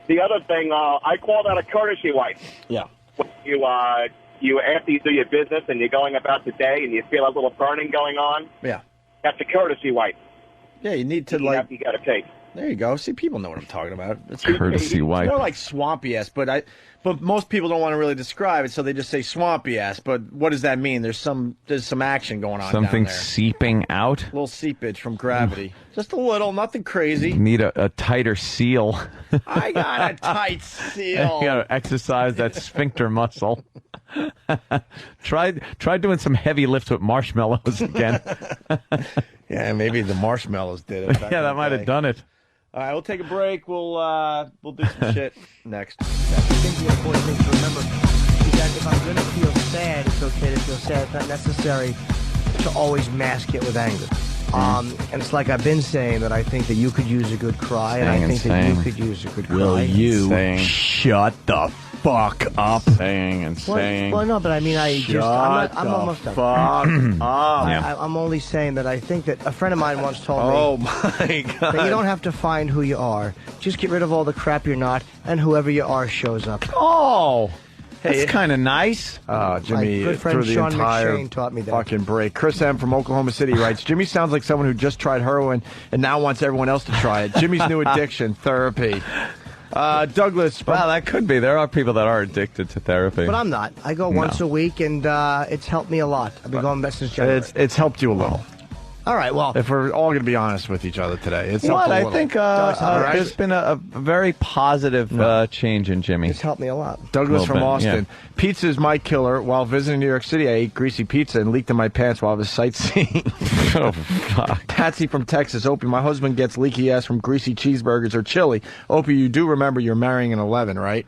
The other thing, I call that a courtesy wipe. Yeah. You after you do your business and you're going about the day and you feel a little burning going on. Yeah. That's a courtesy wipe. Yeah, you need to You got to take. There you go. See, people know what I'm talking about. It's courtesy wipe. It's more like swampy ass, but most people don't want to really describe it, so they just say swampy ass. But what does that mean? There's some action going on. Something down there. seeping out. A little seepage from gravity. Just a little, nothing crazy. You need a tighter seal. I got a tight seal. You got to exercise that sphincter muscle. Try doing some heavy lifts with marshmallows again. Yeah, maybe the marshmallows did it. Yeah, that might have done it. All right, we'll take a break. We'll do some shit next. I think the important thing to remember is that if I'm going to feel sad, it's okay to feel sad. It's not necessary to always mask it with anger. And it's like I've been saying that I think that you could use a good cry, and I think that you could use a good cry. Will you shut the fuck up? Saying and saying. Well, no, but I mean, I'm almost done. Fuck up. I'm only saying that I think that a friend of mine once told me. Oh my God. That you don't have to find who you are. Just get rid of all the crap you're not, and whoever you are shows up. Oh, that's kind of nice. Jimmy, my good friend through the Sean entire McShane taught me that. fucking break. Chris M. from Oklahoma City writes, Jimmy sounds like someone who just tried heroin and now wants everyone else to try it. Jimmy's new addiction, therapy. Douglas. Well, that could be. There are people that are addicted to therapy. But I'm not. I go once a week, and it's helped me a lot. I've been going back since January. It's helped you a little. All right, well. If we're all going to be honest with each other today, it's helped a little. I think there's been a very positive change in Jimmy. It's helped me a lot. Douglas from Austin. Yeah. Pizza is my killer. While visiting New York City, I ate greasy pizza and leaked in my pants while I was sightseeing. Oh, fuck. Patsy from Texas. Opie, my husband gets leaky ass from greasy cheeseburgers or chili. Opie, you do remember you're marrying an 11, right?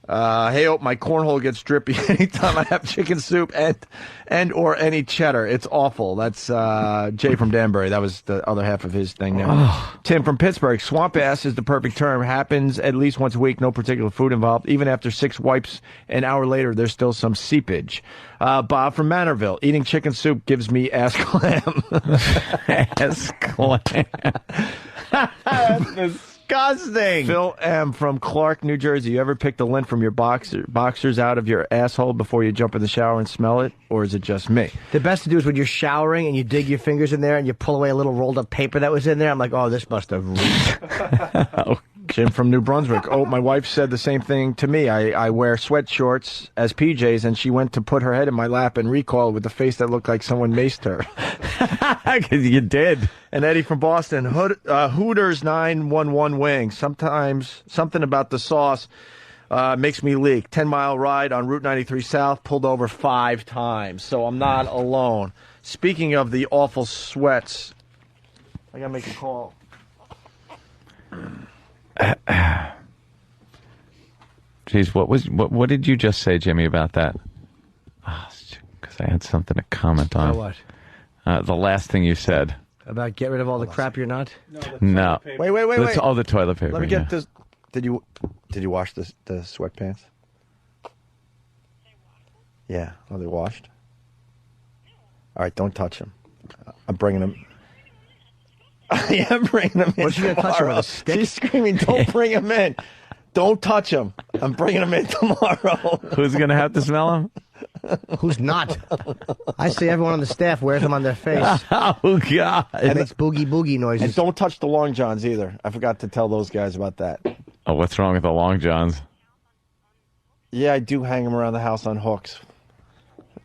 Hey, my cornhole gets drippy anytime I have chicken soup and or any cheddar. It's awful. That's Jay from Danbury. That was the other half of his thing there. Tim from Pittsburgh. Swamp ass is the perfect term. Happens at least once a week. No particular food involved. Even after 6 wipes, an hour later, there's still some seepage. Bob from Manorville. Eating chicken soup gives me ass clam. Ass clam. That's disgusting. Phil M. from Clark, New Jersey. You ever pick the lint from your boxers out of your asshole before you jump in the shower and smell it? Or is it just me? The best to do is when you're showering and you dig your fingers in there and you pull away a little rolled up paper that was in there. I'm like, oh, this must have reeked. Jim from New Brunswick. Oh, my wife said the same thing to me. I wear sweat shorts as PJs, and she went to put her head in my lap and recoiled with a face that looked like someone maced her. You did. And Eddie from Boston. Hooters 911 wings. Sometimes something about the sauce makes me leak. 10-mile ride on Route 93 South, pulled over 5 times. So I'm not alone. Speaking of the awful sweats, I got to make a call. Jeez, what did you just say, Jimmy, about that? Because I had something to comment on. What? The last thing you said. About get rid of all the crap you're not? No. Wait. All the toilet paper. Let me get this. Did you wash the sweatpants? Yeah. Oh, they washed? All right, don't touch them. I'm bringing them. I am bringing them in. What's she going to touch her with a stick? She's screaming, don't bring them in. Don't touch them. I'm bringing them in tomorrow. Who's going to have to smell them? Who's not? I see everyone on the staff wears them on their face. Oh, God. It makes boogie noises. And don't touch the long johns either. I forgot to tell those guys about that. Oh, what's wrong with the long johns? Yeah, I do hang them around the house on hooks.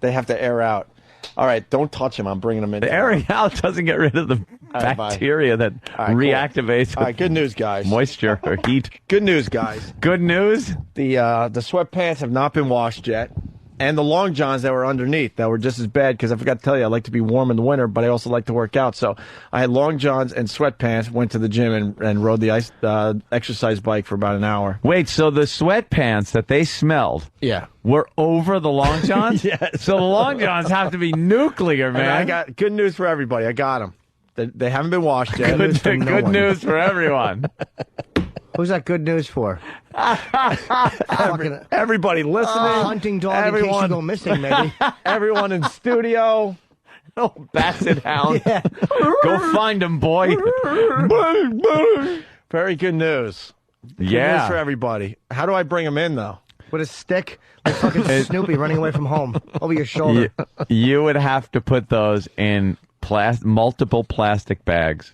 They have to air out. All right, don't touch them. I'm bringing them in. The airing out doesn't get rid of the bacteria that reactivates. All right, good news, guys. Moisture or heat. Good news, guys. Good news? The sweatpants have not been washed yet. And the long johns that were underneath that were just as bad, because I forgot to tell you, I like to be warm in the winter, but I also like to work out. So I had long johns and sweatpants, went to the gym and rode the exercise bike for about an hour. Wait, so the sweatpants that they smelled were over the long johns? Yes. So the long johns have to be nuclear, man. And I got good news for everybody. I got them. They haven't been washed yet. Good news for everyone. Who's that good news for? Everybody listening. Hunting dog in case you go missing, maybe. Everyone in studio. Oh, basset hound. Yeah. Go find him, boy. Very good news. Good news for everybody. How do I bring them in, though? With a stick? Like fucking Snoopy running away from home. Over your shoulder. You would have to put those in multiple plastic bags.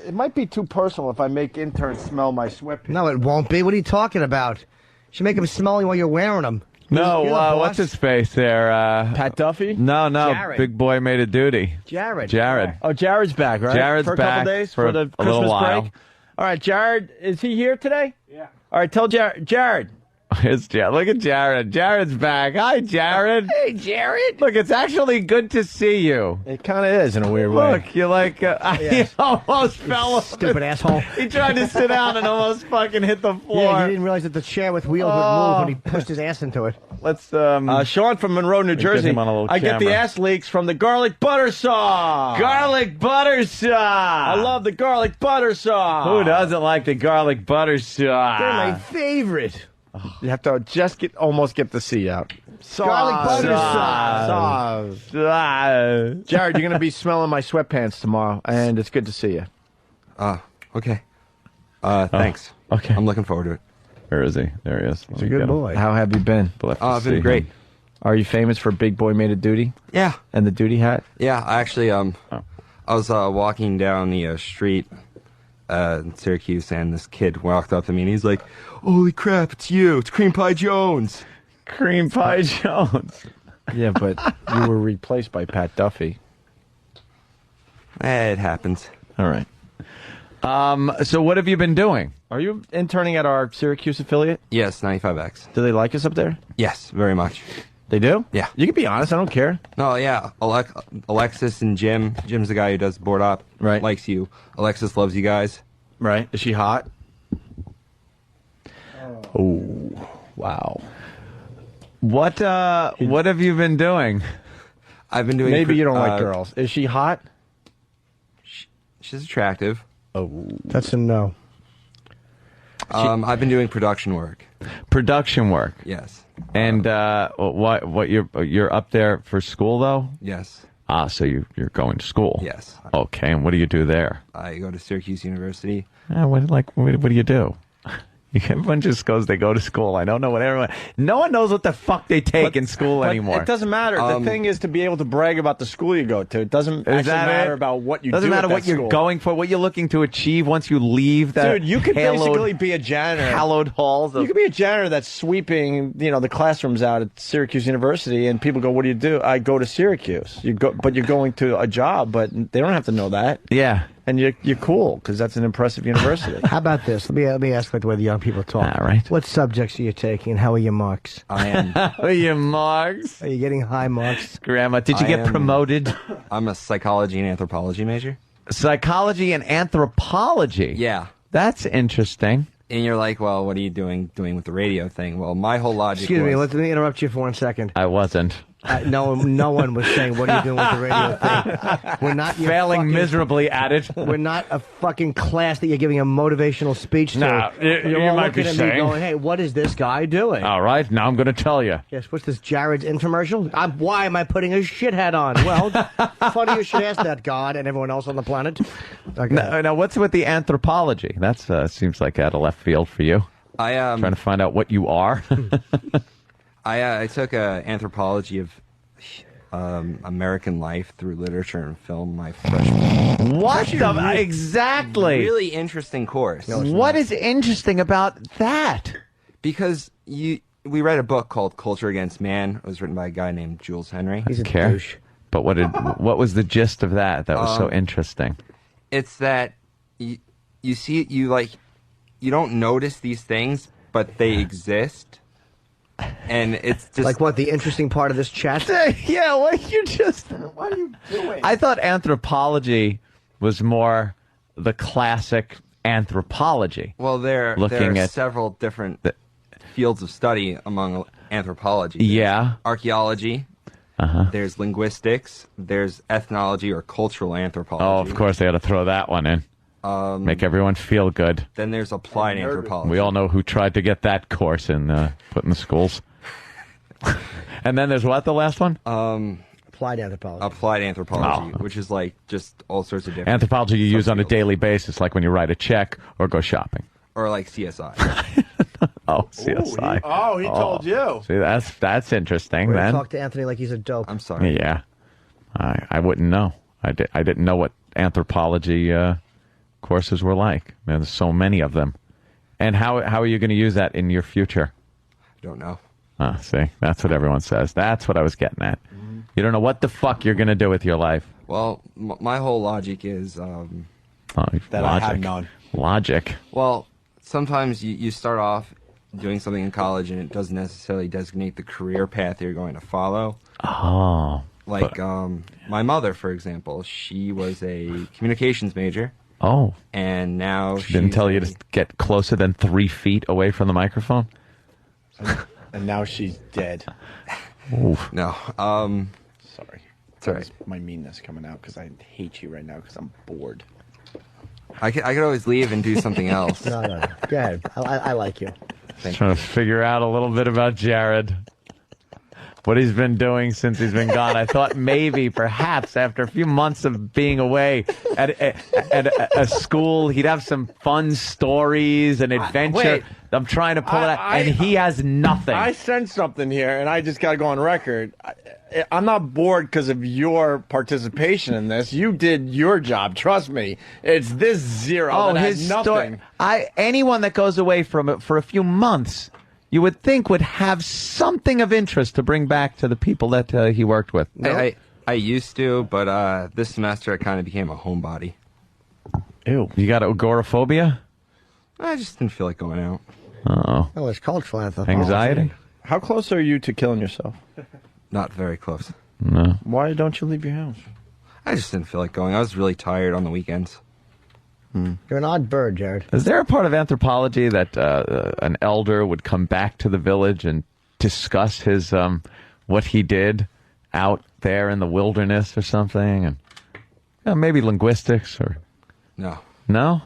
It might be too personal if I make interns smell my sweatpants. No, it won't be. What are you talking about? You should make them smell while you're wearing them. No, what's his face there? Pat Duffy? No, Jared. Big boy made a duty. Jared. Oh, Jared's back, right? Jared's for a back couple days for the a little Christmas while. break. All right, Jared, is he here today? Yeah. All right, tell Jared. It's Jared. Look at Jared. Jared's back. Hi, Jared. Hey, Jared. Look, it's actually good to see you. It kind of is in a weird way. Look, you're like, he almost fell. Stupid asshole. He tried to sit down and almost fucking hit the floor. Yeah, he didn't realize that the chair with wheels would move when he pushed his ass into it. Let's, Sean from Monroe, New Jersey. him on a little I get the camera. ass leaks from the garlic butter sauce. Garlic butter sauce. I love the garlic butter sauce. Who doesn't like the garlic butter sauce? They're my favorite. You have to just almost get the C out. Garlic butter sauce. Jared, you're going to be smelling my sweatpants tomorrow, and it's good to see you. Okay. Thanks. Okay. I'm looking forward to it. Where is he? There he is. He's a good boy. How have you been? I've been great. Are you famous for Big Boy Made a Duty? Yeah. And the duty hat? Yeah, I actually, I was walking down the street in Syracuse, and this kid walked up to me, and he's like, "Holy crap, it's you. It's Cream Pie Jones." Cream Pie Jones. Yeah, but you were replaced by Pat Duffy. It happens. All right. So what have you been doing? Are you interning at our Syracuse affiliate? Yes, 95X. Do they like us up there? Yes, very much. They do? Yeah. You can be honest. I don't care. No, yeah. Alexis and Jim. Jim's the guy who does board op. Right. Likes you. Alexis loves you guys. Right. Is she hot? Oh. Wow. What have you been doing? I've been doing. Maybe you don't like girls. Is she hot? She's attractive. Oh, that's a no. I've been doing production work. Production work. Yes. And what you're up there for school though? Yes. Ah, so you're going to school. Yes. Okay, and what do you do there? I go to Syracuse University. What do you do? Everyone just goes, they go to school. I don't know what everyone... No one knows what the fuck they take in school anymore. It doesn't matter. The thing is to be able to brag about the school you go to. It doesn't matter about what you do. Doesn't matter what you're going for, what you're looking to achieve once you leave that. Dude, you could basically be a janitor. Hallowed halls. You could be a janitor that's sweeping, the classrooms out at Syracuse University, and people go, "What do you do?" I go to Syracuse. But you're going to a job, but they don't have to know that. Yeah. And you're cool because that's an impressive university. How about this? Let me ask like the way the young people talk. All right. What subjects are you taking, and how are your marks? I am. How are your marks? Are you getting high marks? Grandma, did you get promoted? I'm a psychology and anthropology major. Psychology and anthropology. Yeah. That's interesting. And you're like, well, what are you doing with the radio thing? Well, my whole logic Excuse me, was... let me interrupt you for 1 second. I wasn't. No one was saying, what are you doing with the radio thing? We're not failing miserably at it. We're not a fucking class that you're giving a momotivational speech to. No, you're you all might be looking at saying. me going, hey, what is this guy doing? All right, now I'm going to tell you. Yes, what's this, Jared's infomercial? Why am I putting a shit hat on? Well, funny you should ask that, God, and everyone else on the planet. Okay. Now, what's with the anthropology? That seems like out of left field for you. Trying to find out what you are. I took anthropology of American life through literature and film my freshman. What exactly? Really interesting course. What is interesting about that? Because we read a book called Culture Against Man. It was written by a guy named Jules Henry. He's a douche. But what was the gist of that was so interesting? It's that you don't notice these things, but they exist. And it's just like what, the interesting part of this chat? Yeah, what are you doing? I thought anthropology was more the classic anthropology. Well, there are several different fields of study among anthropology. There's archaeology. There's linguistics. There's ethnology or cultural anthropology. Oh, of course they had to throw that one in. Make everyone feel good. Then there's applied anthropology. We all know who tried to get that course put in the schools. And then there's what, the last one? Applied anthropology. Applied anthropology, which is like just all sorts of different... Anthropology you use on a daily basis, like when you write a check or go shopping. Or like CSI. Oh, CSI. He told you. See, that's interesting, We're then. talk to Anthony like he's a dope. I'm sorry. Yeah. I wouldn't know. I didn't know what anthropology courses were like. Man, there's so many of them. And how are you going to use that in your future? I don't know. See, that's what everyone says. That's what I was getting at. You don't know what the fuck you're going to do with your life. Well, my whole logic is... that I have none. Logic. Well, sometimes you start off doing something in college and it doesn't necessarily designate the career path you're going to follow. Oh. Like my mother, for example, she was a communications major. Oh. And now she didn't tell you to get closer than 3 feet away from the microphone? And now she's dead. Oof. No. Sorry. Sorry. My meanness coming out because I hate you right now because I'm bored. I could always leave and do something else. No. Go ahead. I like you. Trying to figure out a little bit about Jared. What he's been doing since he's been gone. I thought maybe, perhaps, after a few months of being away at a school, he'd have some fun stories and adventure. Wait. I'm trying to pull it out, and he has nothing. I sense something here, and I just got to go on record. I'm not bored because of your participation in this. You did your job. Trust me. It's this zero that has nothing. Anyone that goes away from it for a few months, you would think would have something of interest to bring back to the people that he worked with. I used to, but this semester I kind of became a homebody. Ew. You got agoraphobia? I just didn't feel like going out. Oh. Oh, it's cultural anthropology. Anxiety? How close are you to killing yourself? Not very close. No. Why don't you leave your house? I just didn't feel like going. I was really tired on the weekends. You're an odd bird, Jared. Is there a part of anthropology that an elder would come back to the village and discuss his what he did out there in the wilderness or something, and maybe linguistics or No. no,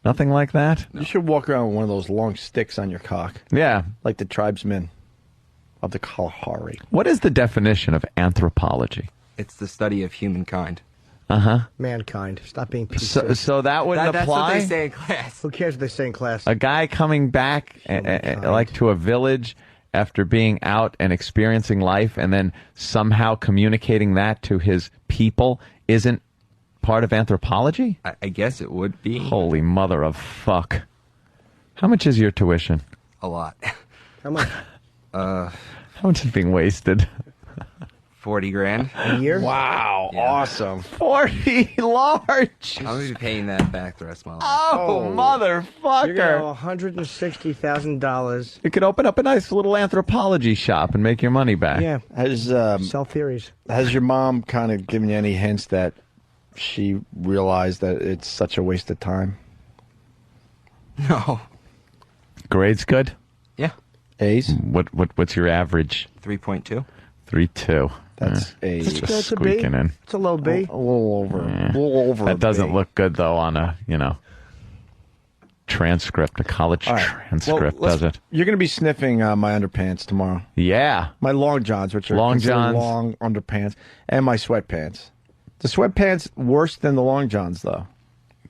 nothing like that? You should walk around with one of those long sticks on your cock, Yeah. like the tribesmen of the Kalahari. What is the definition of anthropology? It's the study of humankind. Mankind. Stop being PC. So that wouldn't That's what apply. they say in class. Who cares what they say in class? A guy coming back like to a village after being out and experiencing life and then somehow communicating that to his people isn't part of anthropology? I guess it would be. Holy mother of fuck. How much is your tuition? A lot. How much? How much is being wasted? 40 grand. A year? Wow, Yeah. awesome. 40 large. I'm going to be paying that back the rest of my life. Oh, You're motherfucker. going to $160,000. You could open up a nice little anthropology shop and make your money back. Yeah. Has Sell theories. your mom kind of given you any hints that she realized that it's such a waste of time? No. Grades good? Yeah. A's? What's your average? 3.2. 3.2. That's A's. Just That's a B. squeaking in. It's a low B. A little over. A little over. That doesn't B. look good though on a transcript, a college All right. transcript, Well, does it? You're going to be sniffing my underpants tomorrow. Yeah. My long johns, which are Long considered johns. long underpants, and my sweatpants. The sweatpants worse than the long johns, though.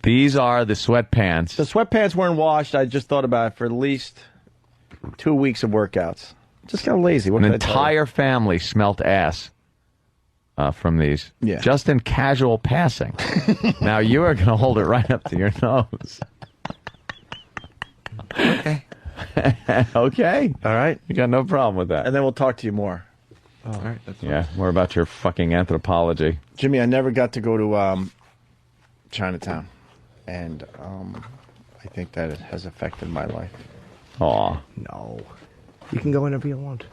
These are the sweatpants. The sweatpants weren't washed. I just thought about it for at least 2 weeks of workouts. Just got lazy. What An can I tell you? entire family smelt ass from these. Yeah. Just in casual passing. Now you are going to hold it right up to your nose. Okay. Okay. All right. You got no problem with that. And then we'll talk to you more. All right. That's fine. Yeah, more about your fucking anthropology. Jimmy, I never got to go to Chinatown. And I think that it has affected my life. Aw. No. You can go whenever you want.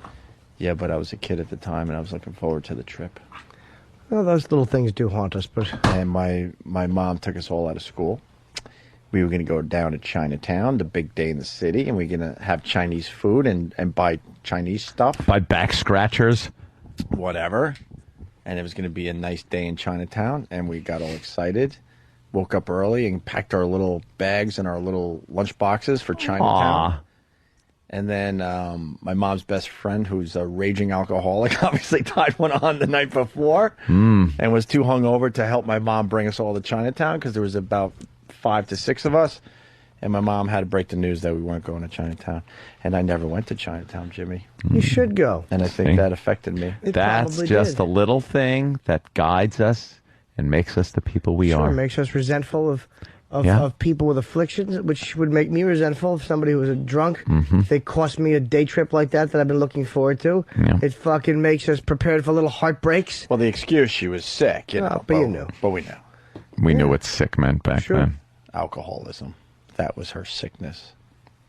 Yeah, but I was a kid at the time, and I was looking forward to the trip. Well, those little things do haunt us, but And my mom took us all out of school. We were going to go down to Chinatown, the big day in the city, and we are going to have Chinese food and buy Chinese stuff. By back scratchers. Whatever. And it was going to be a nice day in Chinatown, and we got all excited. Woke up early and packed our little bags and our little lunch boxes for Chinatown. Aw. And then my mom's best friend, who's a raging alcoholic, obviously tied one on the night before and was too hungover to help my mom bring us all to Chinatown because there was about 5 to 6 of us. And my mom had to break the news that we weren't going to Chinatown. And I never went to Chinatown, Jimmy. you should go. And I think See? that affected me. It That's probably just did. a little thing that guides us and makes us the people we Sure, are. makes us resentful of Yeah. people with afflictions, which would make me resentful of somebody who was a drunk. If they cost me a day trip like that I've been looking forward to, Yeah. it fucking makes us prepared for little heartbreaks. Well, the excuse, she was sick, you know. but you knew. But we knew. We knew what sick meant back Sure. then. Alcoholism. That was her sickness.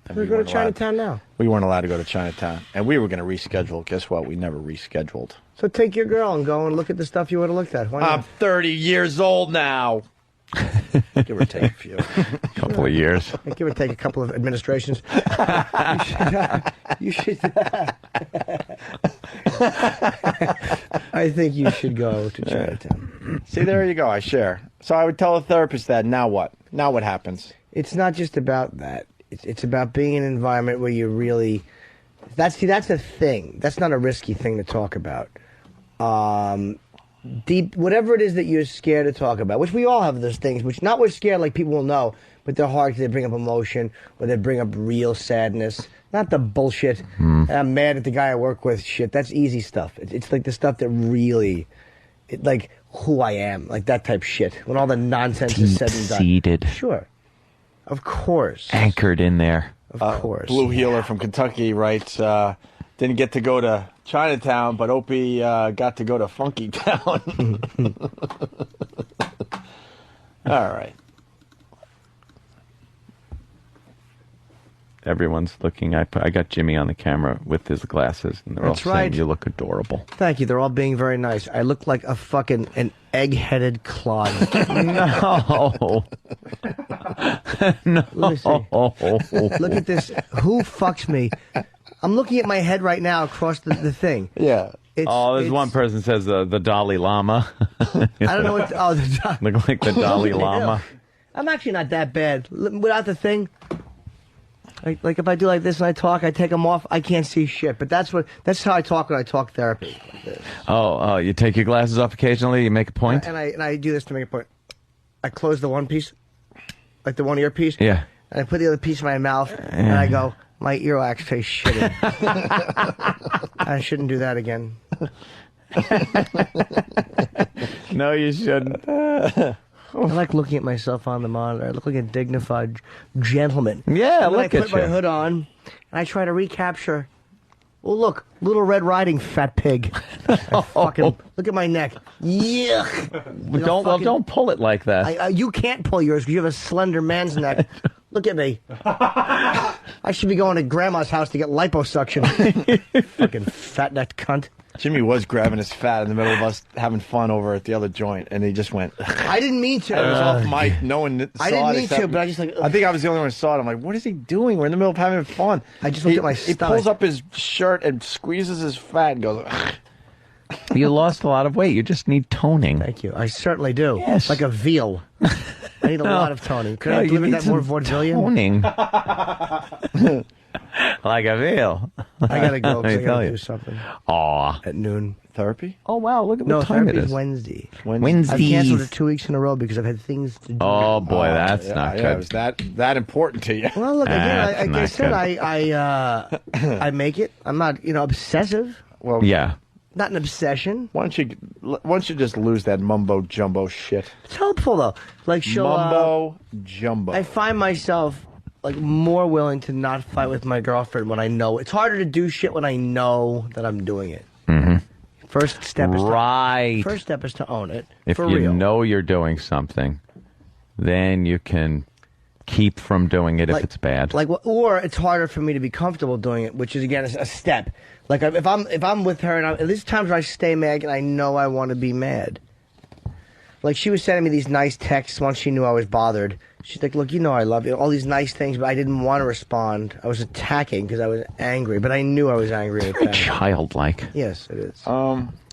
And We're we going weren't to allowed- Chinatown now. We weren't allowed to go to Chinatown. And we were going to reschedule. Guess what? We never rescheduled. So take your girl and go and look at the stuff you would have looked at. Why I'm not? 30 years old now. Give or take a few. Couple of years. Give or take a couple of administrations. You should. I think you should go to Chinatown. See, there you go. I share. So I would tell a therapist that. Now what? Now what happens? It's not just about that. It's about being in an environment where you really. That's a thing. That's not a risky thing to talk about. Deep, whatever it is that you're scared to talk about, which we all have those things, which not we're scared like people will know, but they're hard because they bring up emotion or they bring up real sadness. Not the bullshit. I'm mad at the guy I work with. Shit, that's easy stuff. It's like the stuff that really, like who I am, like that type shit. When all the nonsense is said and done. Deep-seated. Sure, of course, Anchored in there. of course. Blue Healer from Kentucky writes, didn't get to go to Chinatown, but Opie got to go to Funky Town. All right. Everyone's looking. I got Jimmy on the camera with his glasses, and they're That's all saying right. you look adorable. Thank you. They're all being very nice. I look like an egg-headed clod. No. No. Let me see. Look at this. Who fucks me? I'm looking at my head right now across the thing. Yeah. There's one person says the Dalai Lama. I don't know what. Look like the Dalai Lama. I'm actually not that bad. Without the thing, like if I do like this and I talk, I take them off, I can't see shit. But that's how I talk when I talk therapy. Like You take your glasses off occasionally. You make a point. And I do this to make a point. I close the one piece, like the one earpiece. Yeah. And I put the other piece in my mouth, and I go, my earwax tastes shitty. I shouldn't do that again. No, you shouldn't. I like looking at myself on the monitor. I look like a dignified gentleman. Yeah, look at you. I put my hood on, and I try to recapture. Well, look, Little Red Riding, fat pig. Fucking look at my neck. Yuck. Don't pull it like that. You can't pull yours because you have a slender man's neck. Look at me. I should be going to Grandma's house to get liposuction. Fucking fat-necked cunt. Jimmy was grabbing his fat in the middle of us having fun over at the other joint, and he just went. I didn't mean to. It was off mic. No one saw it. I didn't mean to, but I just like. I think I was the only one who saw it. I'm like, what is he doing? We're in the middle of having fun. I just looked at my He stomach. pulls up his shirt and squeezes his fat and goes. You lost a lot of weight. You just need toning. Thank you. I certainly do. Yes. Like a veal. I need a lot of toning. Could I you deliver need that more some vaudevillian? toning. Like a veal. I gotta go because I gotta you. do something. Aw. At noon. Therapy? Oh, wow. Look at No, what time it therapy's is. Wednesday. Wednesdays. I've canceled it 2 weeks in a row because I've had things to do. Oh, boy, that's not Yeah, good. it was that important to you. Well, look, again, That's like I not said, good. I make it. I'm not, obsessive. Well, Yeah. Not an obsession. Why don't you just lose that mumbo jumbo shit? It's helpful though. Like she'll Mumbo jumbo. I find myself like more willing to not fight with my girlfriend when I know it's harder to do shit when I know that I'm doing it. Mm-hmm. First step is Right. First step is to own it. If for you real. know you're doing something, then you can keep from doing it if it's bad. Or it's harder for me to be comfortable doing it, which is again a step. Like if I'm with her and there's times where I stay mad and I know I want to be mad. Like she was sending me these nice texts once she knew I was bothered. She's like, "Look, I love you, all these nice things, but I didn't want to respond. I was attacking because I was angry, but I knew I was angry." Very childlike. Yes, it is.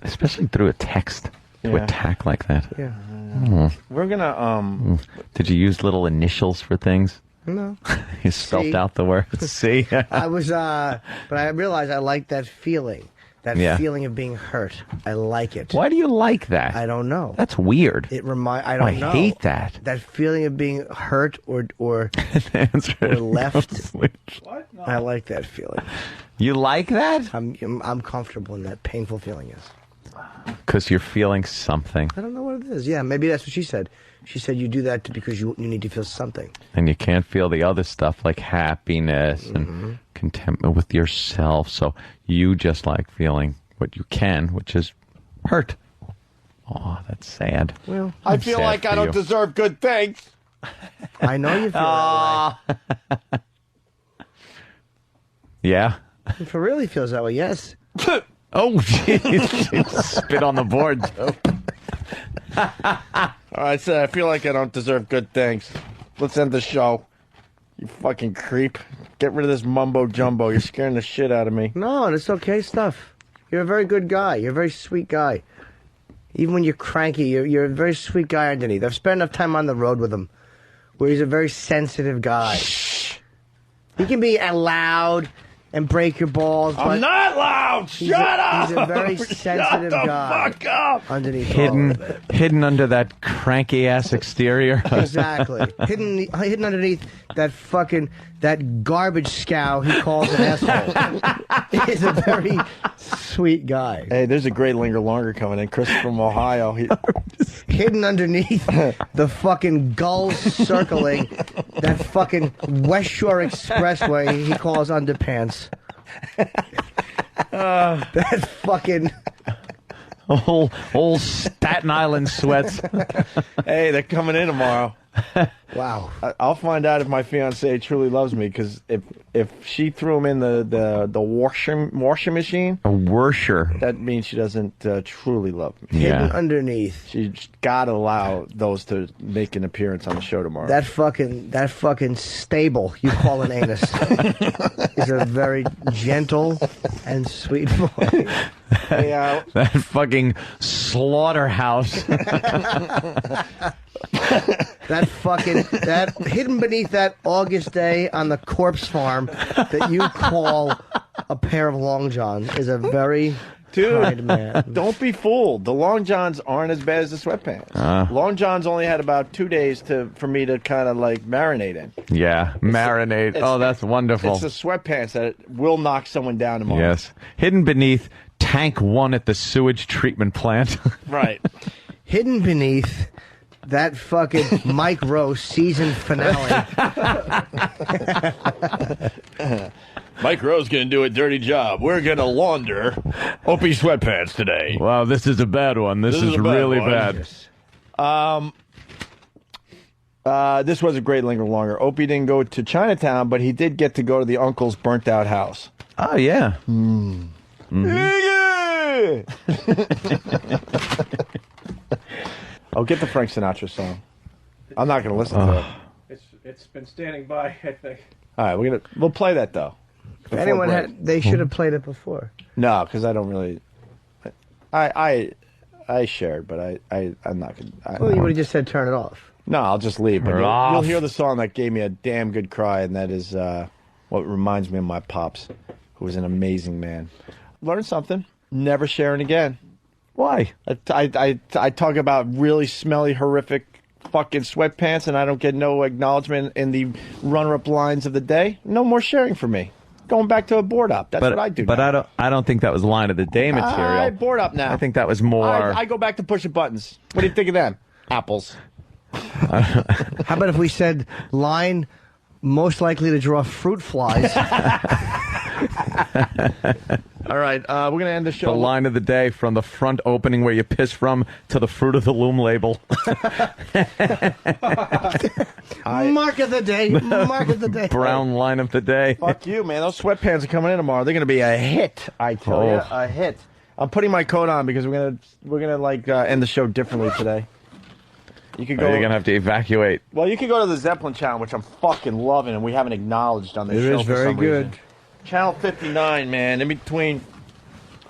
Especially through a text to attack like that. Yeah. We're gonna. Did you use little initials for things? No. You spelled C. out the word C. I was, but I realized I like that feeling. That feeling of being hurt. I like it. Why do you like that? I don't know. That's weird. I don't know. I hate that. That feeling of being hurt or left. What? No. I like that feeling. You like that? I'm comfortable in that painful feeling is. Because you're feeling something. I don't know what it is. Yeah, maybe that's what she said. She said you do that because you need to feel something. And you can't feel the other stuff like happiness and contentment with yourself. So you just like feeling what you can, which is hurt. Oh, that's sad. Well, I feel like I don't deserve good things. I know you feel that way. Yeah. If it really feels that way, yes. Oh, jeez. Spit on the board, Joe. All right, so I feel like I don't deserve good things. Let's end the show. You fucking creep. Get rid of this mumbo jumbo. You're scaring the shit out of me. No, it's okay stuff. You're a very good guy. You're a very sweet guy. Even when you're cranky, you're a very sweet guy underneath. I've spent enough time on the road with him where he's a very sensitive guy. He can be loud and break your balls. I'm not loud. Shut up. He's a very sensitive guy. Fuck up. Underneath all of it. Hidden under that cranky ass exterior. Exactly. hidden underneath that garbage scow he calls an asshole. He's a very sweet guy. Hey, there's a great linger longer coming in. Chris from Ohio. Hidden underneath the fucking gulls circling that fucking West Shore Expressway he calls underpants. That fucking old Staten Island sweats. Hey, they're coming in tomorrow. Wow. I'll find out if my fiance truly loves me, because if if she threw him in the washing machine, A worsher. that means she doesn't truly love me. Hidden Yeah. underneath. She's got to allow those to make an appearance on the show tomorrow. That fucking stable you call an anus is a very gentle and sweet boy. Hey, That fucking slaughterhouse. that hidden beneath that August day on the corpse farm that you call a pair of long johns is a very kind man. don't be fooled. The long johns aren't as bad as the sweatpants. Long johns only had about 2 days for me to kind of like marinate in. Yeah, marinate. Oh, that's wonderful. It's the sweatpants that will knock someone down tomorrow. Yes. Hidden beneath tank 1 at the sewage treatment plant. Right. Hidden beneath that fucking Mike Rowe season finale. Mike Rowe's going to do a dirty job. We're going to launder Opie sweatpants today. Wow, this is a bad one. This is is a bad really one. bad. This was a great linger longer. Opie didn't go to Chinatown, but he did get to go to the uncle's burnt out house. Oh, yeah. Yeah! Oh, get the Frank Sinatra song. I'm not going to listen to it. It's been standing by, I think. All right, we'll play that though. If anyone they should have played it before. No, because I don't really. I shared, but I'm not gonna. Well, you would have just said turn it off. No, I'll just leave. But Turn it you'll off. hear the song that gave me a damn good cry, and that is what reminds me of my pops, who was an amazing man. Learn something. Never sharing again. Why? I talk about really smelly, horrific fucking sweatpants, and I don't get no acknowledgement in the runner-up lines of the day. No more sharing for me. Going back to a board up. That's what I do. But now. I don't think that was line of the day material. I board up now. I think that was more. I go back to pushing buttons. What do you think of them? Apples. How about if we said line most likely to draw fruit flies? All right, we're going to end the show. The line of the day from the front opening where you piss from to the Fruit of the Loom label. Mark of the day. Mark of the day. Brown line of the day. Fuck you, man. Those sweatpants are coming in tomorrow. They're going to be a hit, I tell you. A hit. I'm putting my coat on because we're gonna end the show differently today. You could go. You're gonna have to evacuate. Well, you could go to the Zeppelin channel, which I'm fucking loving, and we haven't acknowledged on this show. It is very good. Reason. Channel 59, man. In between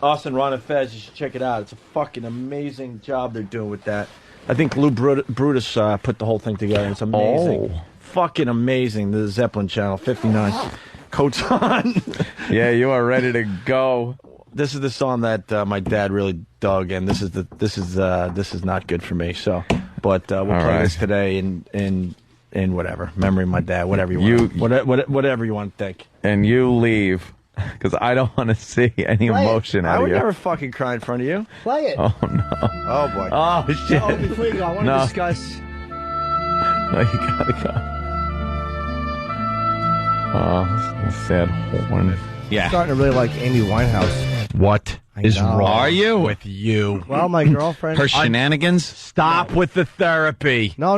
us and Ron and Fez, you should check it out. It's a fucking amazing job they're doing with that. I think Lou Brutus put the whole thing together. It's amazing. Oh. Fucking amazing. The Zeppelin channel 59. Coats on. Yeah, you are ready to go. This is the song that my dad really dug, and this is not good for me. So, but we'll play this today in whatever memory of my dad, whatever you want, whatever you want to think. And you leave because I don't want to see any emotion out I of would you. never fucking cry in front of you. Play it. Oh no! Oh boy! Oh shit! Oh, before you go, I want to discuss. No, you gotta go. Oh, this is a sad horn. I'm starting to really like Amy Winehouse. What is wrong Are you with you? Well, my girlfriend. her shenanigans? Stop with the therapy. No.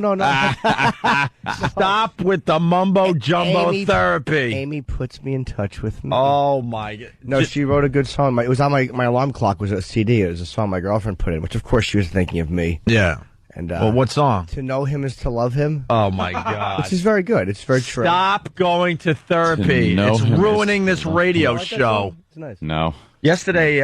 Stop with the mumbo jumbo therapy. Amy puts me in touch with me. Oh my god! No, she wrote a good song. It was on my alarm clock was a CD. It was a song my girlfriend put in, which of course she was thinking of me. Yeah. And well, what song? To know him is to love him. Oh my god! Which is very good. It's very true. Stop going to therapy. It's ruining this radio show. It's nice. No. Yesterday,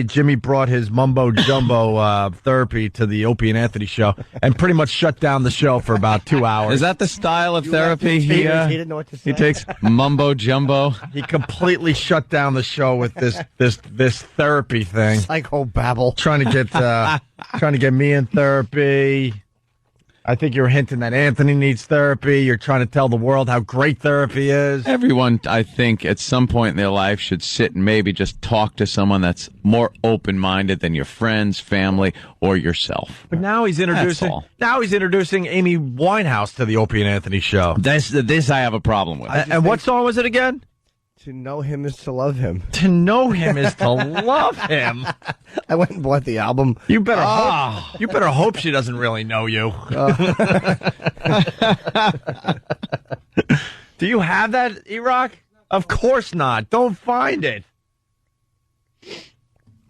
Jimmy brought his mumbo jumbo therapy to the Opie and Anthony show and pretty much shut down the show for about 2 hours. Is that the style of therapy He didn't know what to say. he takes? Mumbo jumbo. He completely shut down the show with this therapy thing. Psycho babble. Trying to get me in therapy. I think you're hinting that Anthony needs therapy. You're trying to tell the world how great therapy is. Everyone, I think, at some point in their life should sit and maybe just talk to someone that's more open-minded than your friends, family, or yourself. But now he's introducing Amy Winehouse to the Opie and Anthony show. This I have a problem with. And what song was it again? To know him is to love him. To know him is to love him. I went and bought the album. You better hope she doesn't really know you. Do you have that, E-Rock? Of course not. Don't find it.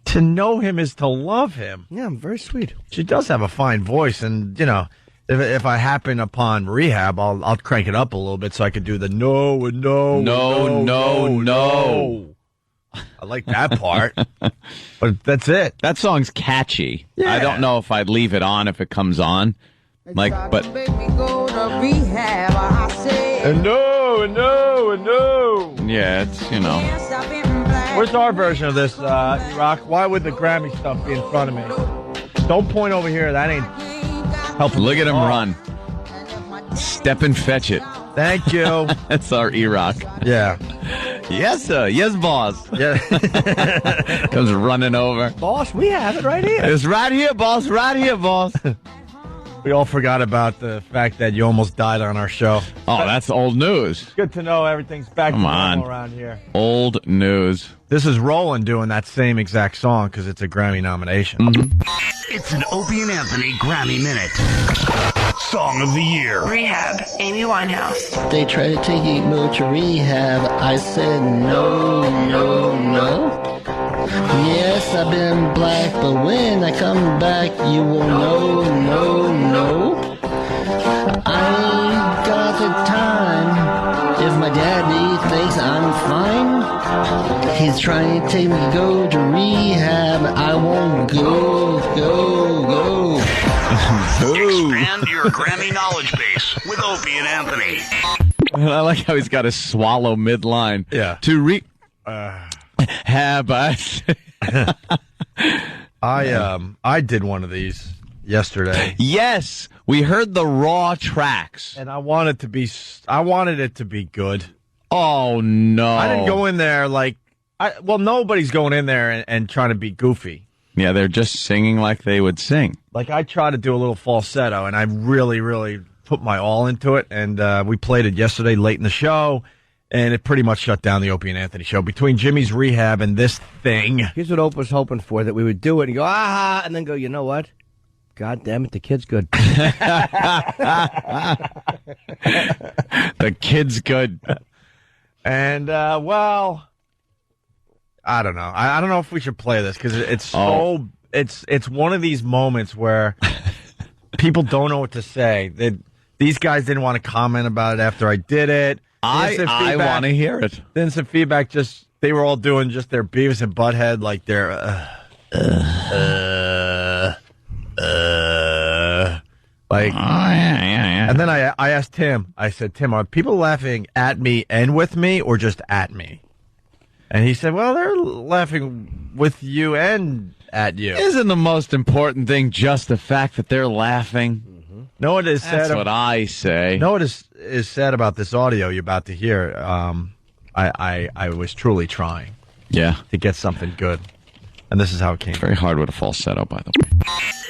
To know him is to love him. Yeah, I'm very sweet. She does have a fine voice, and, you know, if I happen upon rehab, I'll crank it up a little bit so I could do the no. I like that part, but that's it. That song's catchy. Yeah. I don't know if I'd leave it on if it comes on. Like, but No. yeah, it's, you know. Where's our version of this, Rock? Why would the Grammy stuff be in front of me? Don't point over here. That ain't helping. Look at him run. Step and fetch it. Thank you. That's our E-Rock. Yeah. Yes, sir. Yes, boss. Yeah. Comes running over. Boss, we have it right here. It's right here, boss. Right here, boss. We all forgot about the fact that you almost died on our show. Oh, that's old news. Good to know everything's back to normal around here. Old news. This is Roland doing that same exact song because it's a Grammy nomination. Mm-hmm. It's an Opie and Anthony Grammy Minute. Song of the Year. Rehab, Amy Winehouse. They tried to take me to rehab. I said no. Yes, I've been black, but when I come back, you will know, no. I ain't got the time. If my daddy thinks I'm fine, he's trying to take me to go to rehab. I won't go. Expand your Grammy knowledge base with Opie and Anthony. I like how he's got to swallow midline. Yeah. To have us. I did one of these yesterday. Yes, we heard the raw tracks, and I wanted it to be good. Oh no! I didn't go in there nobody's going in there and trying to be goofy. Yeah, they're just singing like they would sing. Like I tried to do a little falsetto, and I really, really put my all into it. And we played it yesterday late in the show, and it pretty much shut down the Opie and Anthony show. Between Jimmy's rehab and this thing. Here's what Oprah was hoping for, that we would do it and go, ah, and then go, you know what? God damn it, the kid's good. The kid's good. And, well, I don't know. I don't know if we should play this because it's it's one of these moments where people don't know what to say. These guys didn't want to comment about it after I did it. I want to hear it. Then some feedback, they were all doing just their Beavis and Butthead, like their like. Oh, yeah. And then I asked Tim. I said, Tim, are people laughing at me and with me, or just at me? And he said, well, they're laughing with you and at you. Isn't the most important thing just the fact that they're laughing? Mm-hmm. No, it is That's said. what I say. No, it is said about this audio you're about to hear. I was truly trying. Yeah. To get something good. And this is how it came. Very hard with a falsetto, by the way.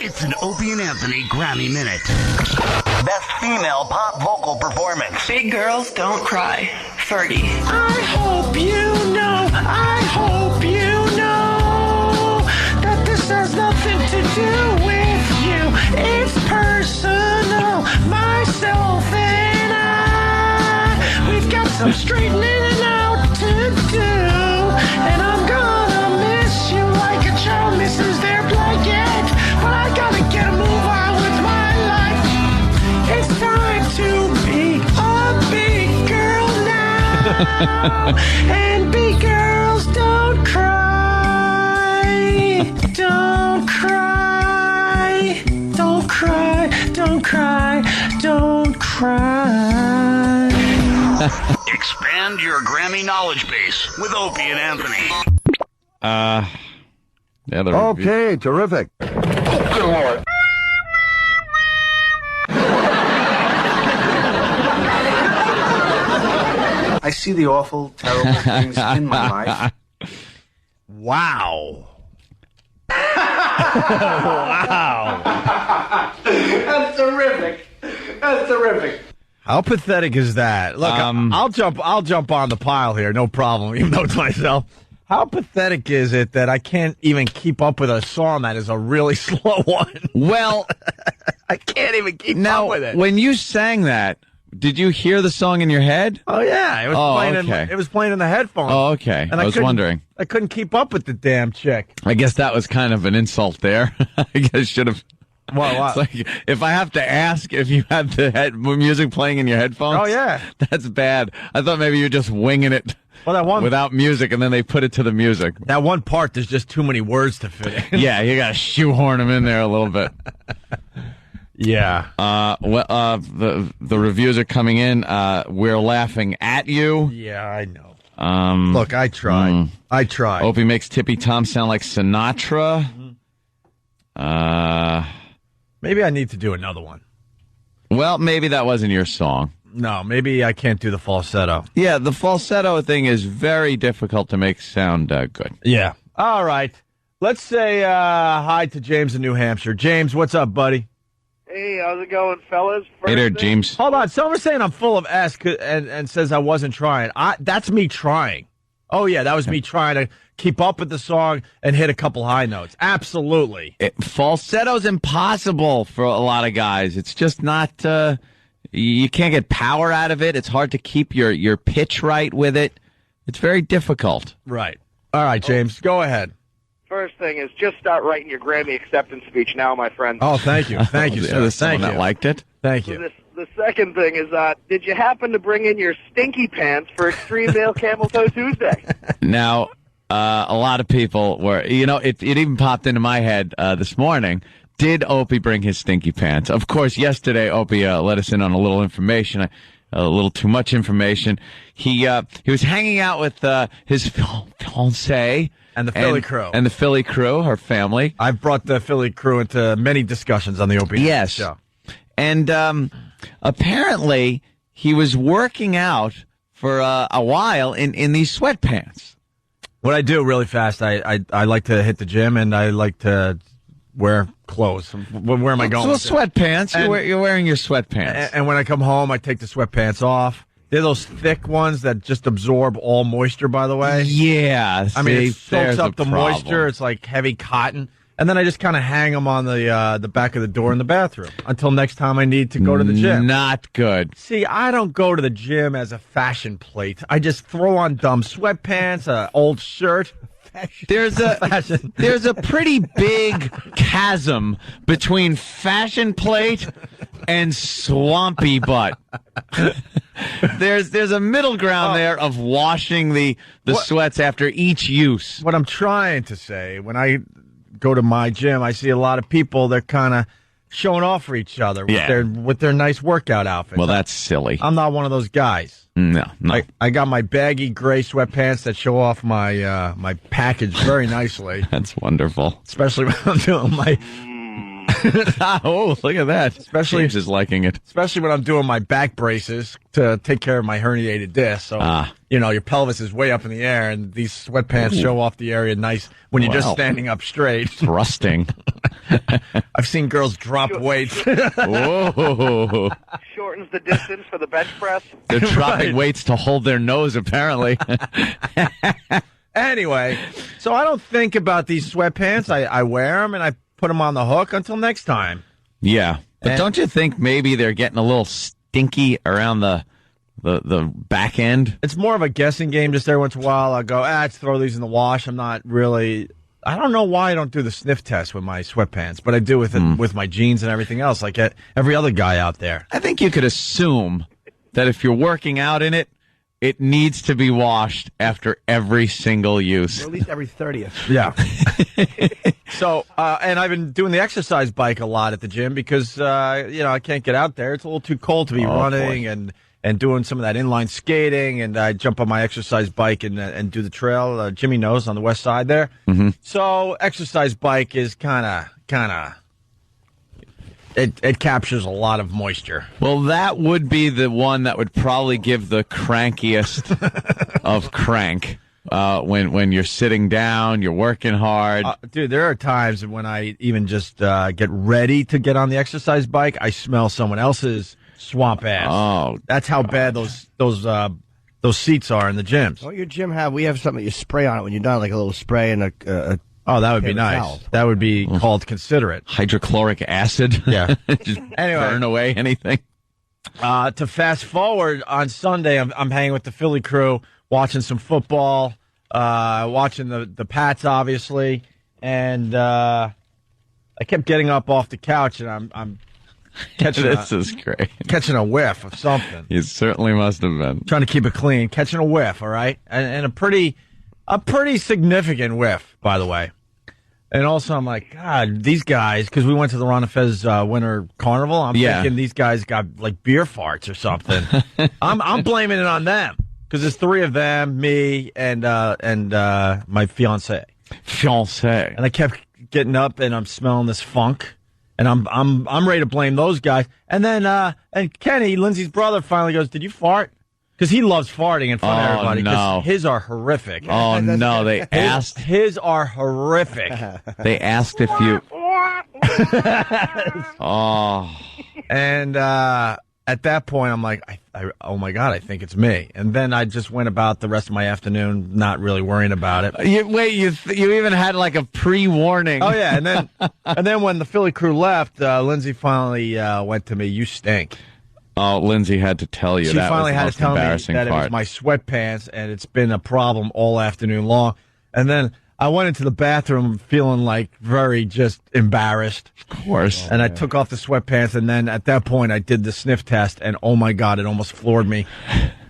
It's an Opie and Anthony Grammy Minute. Best female pop vocal performance. Big Girls Don't Cry, Fergie. I hope you know that this has nothing to do with you. It's personal, myself and I. We've got some straightening out to do, and I'm gonna miss you like a child misses their blanket. But I gotta get a move on with my life. It's time to be a big girl now. And big girls don't cry. Don't cry. Don't cry. Don't cry. Don't cry. Expand your Grammy knowledge base with Opie and Anthony. Okay, terrific. Good Lord. I see the awful, terrible things in my life. Wow. Wow. That's terrific. That's terrific. How pathetic is that? Look, I'll jump on the pile here, no problem, even though it's myself. How pathetic is it that I can't even keep up with a song that is a really slow one? Well, I can't even keep up with it. When you sang that, did you hear the song in your head? Oh yeah, it was playing. Okay. It was playing in the headphones. Oh, okay. And I was wondering. I couldn't keep up with the damn chick. I guess that was kind of an insult there. I guess should have. What? It's like, if I have to ask if you had the music playing in your headphones. Oh yeah, that's bad. I thought maybe you're just winging it. Well, that one without music, and then they put it to the music. That one part, there's just too many words to fit in. Yeah, you got to shoehorn them in there a little bit. Yeah. The reviews are coming in. We're laughing at you. Yeah, I know. Look, I tried. I tried. Opie makes Tippy Tom sound like Sinatra. Maybe I need to do another one. Well, maybe that wasn't your song. No, maybe I can't do the falsetto. Yeah, the falsetto thing is very difficult to make sound good. Yeah. All right. Let's say hi to James in New Hampshire. James, what's up, buddy? Hey, how's it going, fellas? Hey there, James. Hold on. Someone's saying I'm full of S and says I wasn't trying. That's me trying. Oh, yeah, that was me trying to keep up with the song and hit a couple high notes. Absolutely. Falsetto's impossible for a lot of guys. It's just not... you can't get power out of it. It's hard to keep your pitch right with it. It's very difficult. Right. All right, James, go ahead. First thing is just start writing your Grammy acceptance speech now, my friend. Oh, thank you. Thank you, sir. There's someone Thank that you. liked it. Thank So you. the second thing is, did you happen to bring in your stinky pants for Extreme Male Camel Toe Tuesday? Now, a lot of people were, it even popped into my head this morning. Did Opie bring his stinky pants? Of course, yesterday Opie let us in on a little information, a little too much information. He was hanging out with his fiancée and the Philly crew. And the Philly crew, her family. I've brought the Philly crew into many discussions on the Opie show. And apparently he was working out for a while in these sweatpants. What I do really fast, I like to hit the gym and I like to wear clothes. Where am I going? So sweatpants. You're wearing your sweatpants. And when I come home, I take the sweatpants off. They're those thick ones that just absorb all moisture, by the way. Yeah. I mean, it there's soaks up the problem. moisture. It's like heavy cotton. And then I just kind of hang them on the back of the door in the bathroom until next time I need to go to the gym. Not good. See, I don't go to the gym as a fashion plate. I just throw on dumb sweatpants, an old shirt. There's a pretty big chasm between fashion plate and swampy butt. There's a middle ground there of washing the sweats after each use. What I'm trying to say, when I go to my gym, I see a lot of people, they're kind of showing off for each other with their nice workout outfits. Well, that's silly. I'm not one of those guys. No. I got my baggy gray sweatpants that show off my my package very nicely. That's wonderful. Especially when I'm doing my... Oh, look at that. Especially James is liking it. Especially when I'm doing my back braces to take care of my herniated disc. So, your pelvis is way up in the air, and these sweatpants show off the area nice when you're just standing up straight. Thrusting. I've seen girls drop weights. Whoa. Shortens the distance for the bench press. They're dropping weights to hold their nose, apparently. Anyway, so I don't think about these sweatpants. I wear them, and I put them on the hook until next time. Yeah. But don't you think maybe they're getting a little stinky around the back end? It's more of a guessing game. Just every once in a while, I'll go, let's throw these in the wash. I'm not really... I don't know why I don't do the sniff test with my sweatpants, but I do with it, with my jeans and everything else, like every other guy out there. I think you could assume that if you're working out in it, it needs to be washed after every single use. Or at least every 30th. Yeah. So, and I've been doing the exercise bike a lot at the gym because, I can't get out there. It's a little too cold to be running and doing some of that inline skating. And I jump on my exercise bike and do the trail. Jimmy knows on the west side there. Mm-hmm. So exercise bike is kind of, it captures a lot of moisture. Well, that would be the one that would probably give the crankiest of crank. When you're sitting down, you're working hard. Dude, there are times when I even just get ready to get on the exercise bike, I smell someone else's swamp ass. Oh, that's how bad those seats are in the gyms. What your gym have? We have something that you spray on it when you're done, like a little spray and a oh, that would be nice. towel. That would be called considerate. Hydrochloric acid. Yeah. Just Anyway. burn away anything. To fast forward on Sunday, I'm hanging with the Philly crew, watching some football, watching the Pats, obviously, and I kept getting up off the couch, and I'm catching this is great. Catching a whiff of something. You certainly must have been trying to keep it clean, catching a whiff. All right, and a pretty significant whiff, by the way. And also, I'm like, God, these guys, because we went to the Ron and Fez Winter Carnival. I'm thinking these guys got like beer farts or something. I'm blaming it on them because there's three of them, me and my fiance. And I kept getting up and I'm smelling this funk, and I'm ready to blame those guys. And then and Kenny, Lindsay's brother, finally goes, "Did you fart?" Because he loves farting in front of everybody. No. His are horrific. Oh, no. They asked. His are horrific. They asked if you. Oh. And at that point, I'm like, oh, my God, I think it's me. And then I just went about the rest of my afternoon not really worrying about it. You even had like a pre-warning. Oh, yeah. And then when the Philly crew left, Lindsay finally went to me, "You stink." Oh, Lindsay had to tell you. She that finally was the had most to tell me embarrassing that part. it was my sweatpants, and it's been a problem all afternoon long. And then I went into the bathroom feeling like very just embarrassed. Of course. And I took off the sweatpants, and then at that point I did the sniff test, and oh my God, it almost floored me.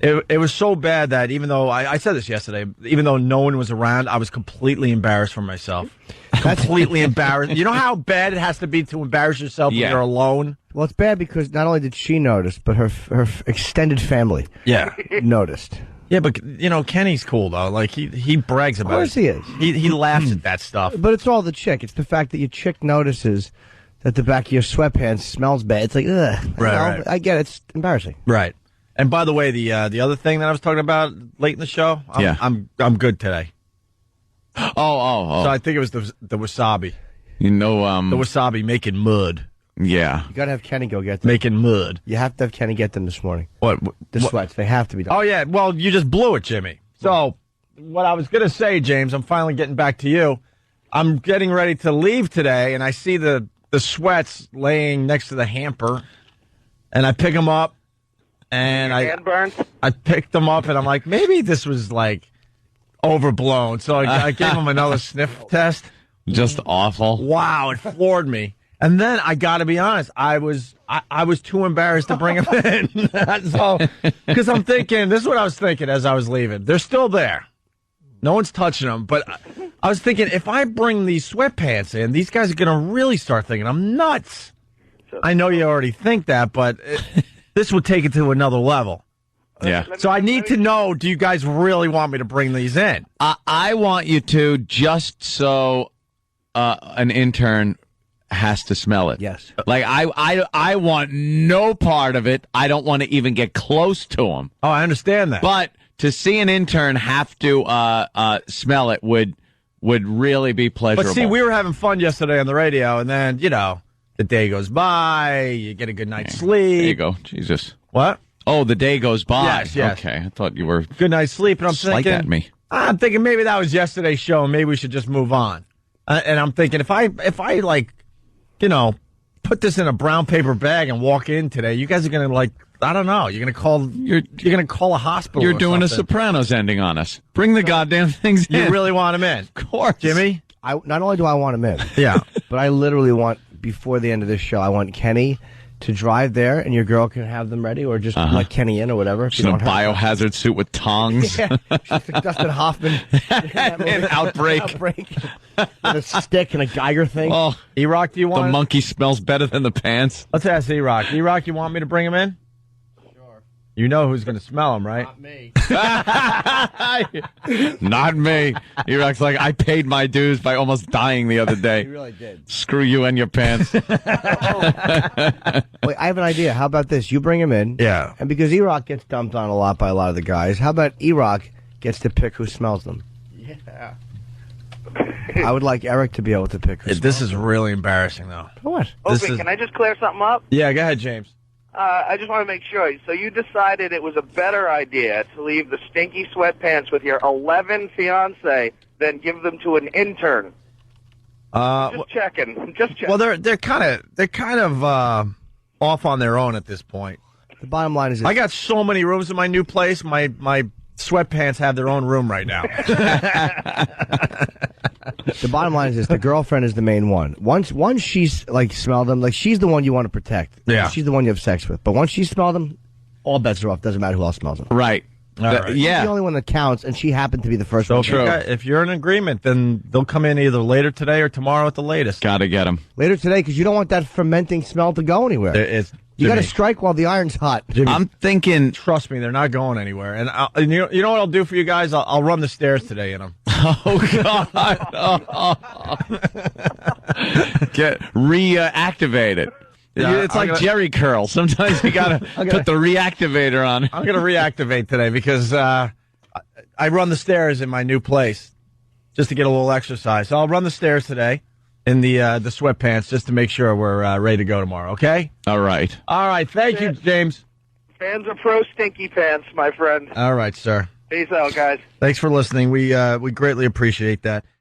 It was so bad that even though, I said this yesterday, even though no one was around, I was completely embarrassed for myself. Completely embarrassed. You know how bad it has to be to embarrass yourself when you're alone? Well, it's bad because not only did she notice, but her extended family noticed. Yeah, but, Kenny's cool, though. Like, he brags about it. Of course he is. He laughs at that stuff. But it's all the chick. It's the fact that your chick notices that the back of your sweatpants smells bad. It's like, ugh. Right. I get it. It's embarrassing. Right. And by the way, the other thing that I was talking about late in the show, I'm good today. Oh. So I think it was the wasabi. The wasabi making mud. Yeah. You got to have Kenny go get them. Making mud. You have to have Kenny get them this morning. What? The sweats. They have to be done. Oh, yeah. Well, you just blew it, Jimmy. So what I was going to say, James, I'm finally getting back to you. I'm getting ready to leave today, and I see the sweats laying next to the hamper, and I pick them up, and I picked them up, and I'm like, maybe this was like overblown. So I gave him another sniff test. Just awful. Wow, it floored me. And then I got to be honest, I was too embarrassed to bring them in. So, because I'm thinking, this is what I was thinking as I was leaving. They're still there. No one's touching them. But I was thinking, if I bring these sweatpants in, these guys are going to really start thinking I'm nuts. I know you already think that, but this would take it to another level. Yeah. So I need to know, do you guys really want me to bring these in? I want you to, just so an intern has to smell it. Yes. Like, I want no part of it. I don't want to even get close to them. Oh, I understand that. But to see an intern have to smell it would really be pleasurable. But see, we were having fun yesterday on the radio, and then, the day goes by, you get a good night's sleep. There you go. Jesus. What? Oh, the day goes by. Yes. Okay, I thought you were good night's sleep, and I'm thinking, at me. I'm thinking maybe that was yesterday's show, and maybe we should just move on. And I'm thinking, if I like, put this in a brown paper bag and walk in today, you guys are gonna I don't know. You're gonna call a hospital. You're or doing something. a Sopranos ending on us. Bring the goddamn things in. You really want them in, of course, Jimmy. Not only do I want him in, but I literally want, before the end of this show, I want Kenny to drive there, and your girl can have them ready, or just let Kenny in or whatever. She's in a biohazard suit with tongs. Yeah, she's like Dustin Hoffman. An outbreak. With a stick and a Geiger thing. Oh, E-Rock, do you want the monkey smells better than the pants? Let's ask E-Rock. E-Rock, you want me to bring him in? Sure. You know who's going to smell him, right? Not me. Not me. E-Rock's like, I paid my dues by almost dying the other day. You really did. Screw you and your pants. Wait, I have an idea. How about this? You bring him in. Yeah. And because E-Rock gets dumped on a lot by a lot of the guys, how about E-Rock gets to pick who smells them? Yeah. I would like Eric to be able to pick who This is really embarrassing, though. What? Opie, can I just clear something up? Yeah, go ahead, James. I just want to make sure. So you decided it was a better idea to leave the stinky sweatpants with your 11 fiance than give them to an intern. Just checking. Well, they're kind of off on their own at this point. The bottom line is this. I got so many rooms in my new place. My sweatpants have their own room right now. The bottom line is this: the girlfriend is the main one. Once she's like smelled them, like she's the one you want to protect. Yeah. She's the one you have sex with. But once she smelled them, all bets are off. Doesn't matter who else smells them. Right. Right. She's the only one that counts, and she happened to be the first So one. if you're in agreement, then they'll come in either later today or tomorrow at the latest. Got to get them. Later today, because you don't want that fermenting smell to go anywhere. You got to strike while the iron's hot. Jimmy, I'm thinking. Trust me, they're not going anywhere. And you know what I'll do for you guys? I'll run the stairs today in them. Oh God! Get reactivated. Yeah, it's like Jerry curl. Sometimes you gotta put the reactivator on. I'm gonna reactivate today because I run the stairs in my new place just to get a little exercise. So I'll run the stairs today in the sweatpants just to make sure we're ready to go tomorrow. Okay? All right. All right. Thank you, James. Fans are pro stinky pants, my friend. All right, sir. Peace out, guys. Thanks for listening. We greatly appreciate that.